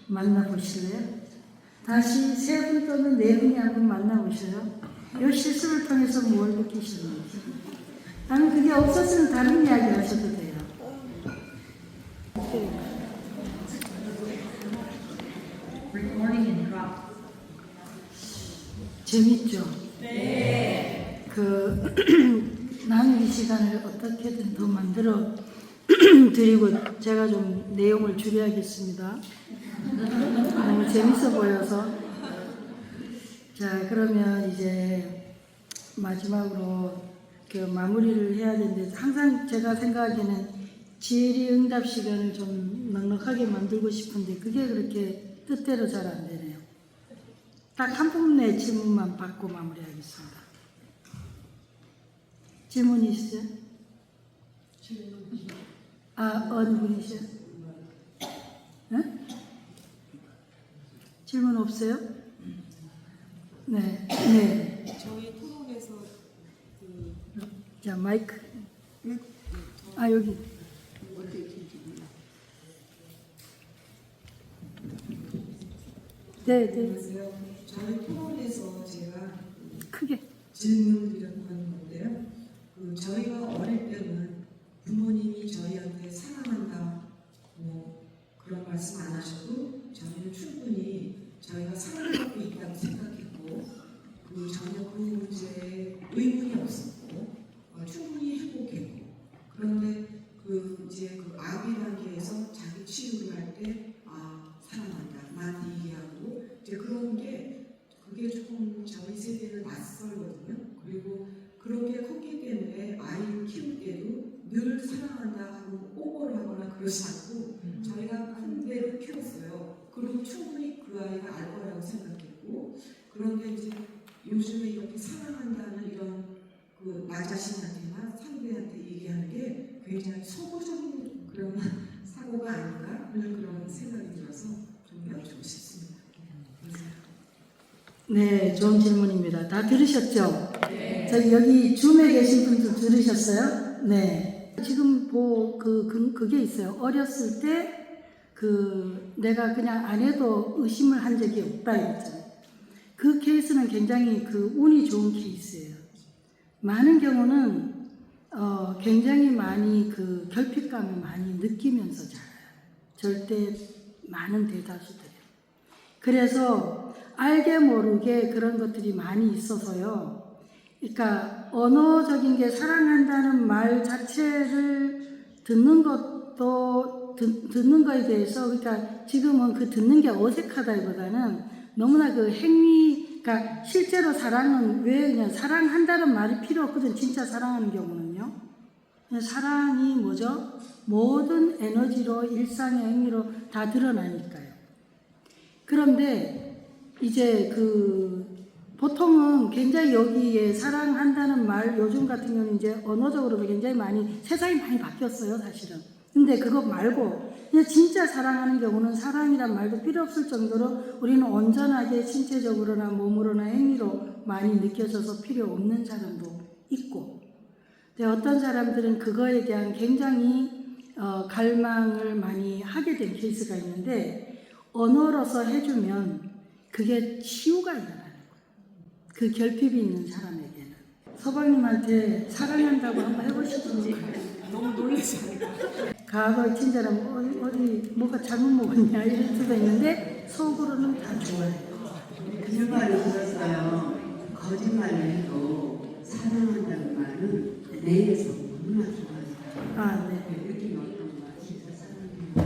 만나보실래요? 다시 세 분 또는 네 분이 한번 만나보셔요. 이 실습을 통해서 뭘 느끼셨는지. 나는 그게 없었으면 다른 이야기 하셔도 돼요. 재밌죠? 네. 나는 이 시간을 어떻게든 더 만들어 드리고 제가 좀 내용을 줄여야겠습니다. 너무 재밌어 보여서. 자, 그러면 이제 마지막으로 마무리를 해야 되는데 항상 제가 생각하기에는 질의응답 시간을 좀 넉넉하게 만들고 싶은데 그게 그렇게 뜻대로 잘 안 되네요. 딱 한 분의 질문만 받고 마무리하겠습니다. 질문이 있으세요? 어느 분이세요? 네? 질문 없어요? 네. 네. 저희 토론에서 자, 마이크. 여기. 네, 네. 안녕하세요. 저희 토론에서 제가 크게. 질문을 드리려고 하는 건데요. 저희가 어릴 때는 부모님이 저희한테 사랑한다 그런 말씀 안 하셔도 저희는 충분히 저희가 사랑받고 있다고 생각했고 전혀 그 문제에 의문이 없었고 충분히 행복했고 그런데 이제 아기 단계에서 자기 치유를 할 때 사랑한다 나한테 얘기하고 이제 그런 게 그게 조금 저희 세대는 낯설거든요. 그리고 그렇게 컸기 때문에 아이를 키울 때도 늘 사랑한다 하고 오버를 하거나 그러지 않고 저희가 큰 대로 키웠어요. 그리고 충분히 그 아이가 알 거라고 생각했고 그런데 이제 요즘에 이렇게 사랑한다는 이런 나 자신한테나 상대한테 얘기하는 게 굉장히 소모적인 그런 사고가 아닌가 그런 생각이 들어서 좀 여쭙고 싶습니다. 네, 좋은 질문입니다. 다 들으셨죠? 네. 저기 여기 줌에 계신 분도 들으셨어요? 네. 지금 그게 있어요. 어렸을 때 내가 그냥 안 해도 의심을 한 적이 없다 이랬잖아요. 그 케이스는 굉장히 운이 좋은 케이스예요. 많은 경우는 굉장히 많이 결핍감을 많이 느끼면서 자라요. 절대 많은 대다수들이요. 그래서 알게 모르게 그런 것들이 많이 있어서요. 그러니까 언어적인 게 사랑한다는 말 자체를 듣는 거에 대해서 그러니까 지금은 듣는 게 어색하다기보다는 너무나 그러니까 실제로 사랑은 왜 그냥 사랑한다는 말이 필요 없거든. 진짜 사랑하는 경우는요. 사랑이 뭐죠? 모든 에너지로 일상의 행위로 다 드러나니까요. 그런데 이제 보통은 굉장히 여기에 사랑한다는 말 요즘 같은 경우는 이제 언어적으로도 굉장히 세상이 많이 바뀌었어요, 사실은. 근데 그거 말고 그냥 진짜 사랑하는 경우는 사랑이란 말도 필요 없을 정도로 우리는 온전하게 신체적으로나 몸으로나 행위로 많이 느껴져서 필요 없는 사람도 있고, 근데 어떤 사람들은 그거에 대한 굉장히 갈망을 많이 하게 된 케이스가 있는데 언어로서 해주면 그게 치유가 일어나는 거예요. 그 결핍이 있는 사람에게는. 서방님한테 사랑한다고 한번 해보시든지. 너무 놀라지 않을까? 과거에 친절하면 어디 뭐가 잘못 먹었냐 이럴 수도 있는데 속으로는 다 좋아해요. 그 말을 들었어요. 거짓말을 해도 사랑한다는 말은 내에서 너무나 좋아요. 네. 느낌이 어떤 거야? 진짜 사랑해요.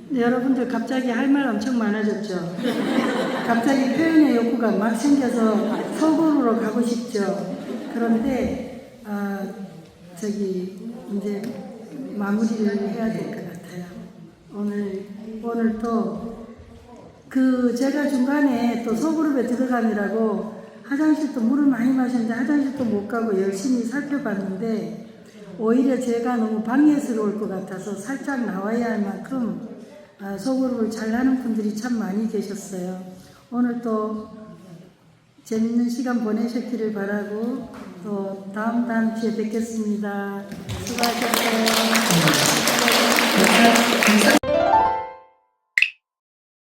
네, 여러분들 갑자기 할 말 엄청 많아졌죠? 갑자기 표현의 욕구가 막 생겨서 서구로 가고 싶죠? 그런데 저기 이제 마무리를 해야 될 것 같아요. 오늘 또 그 제가 중간에 또 소그룹에 들어가느라고 화장실도 물을 많이 마셨는데 화장실도 못 가고 열심히 살펴봤는데 오히려 제가 너무 방해스러울 것 같아서 살짝 나와야 할 만큼 소그룹을 잘하는 분들이 참 많이 계셨어요. 오늘 또 재밌는 시간 보내셨기를 바라고 또 다음 주에 뵙겠습니다. 수고하셨어요.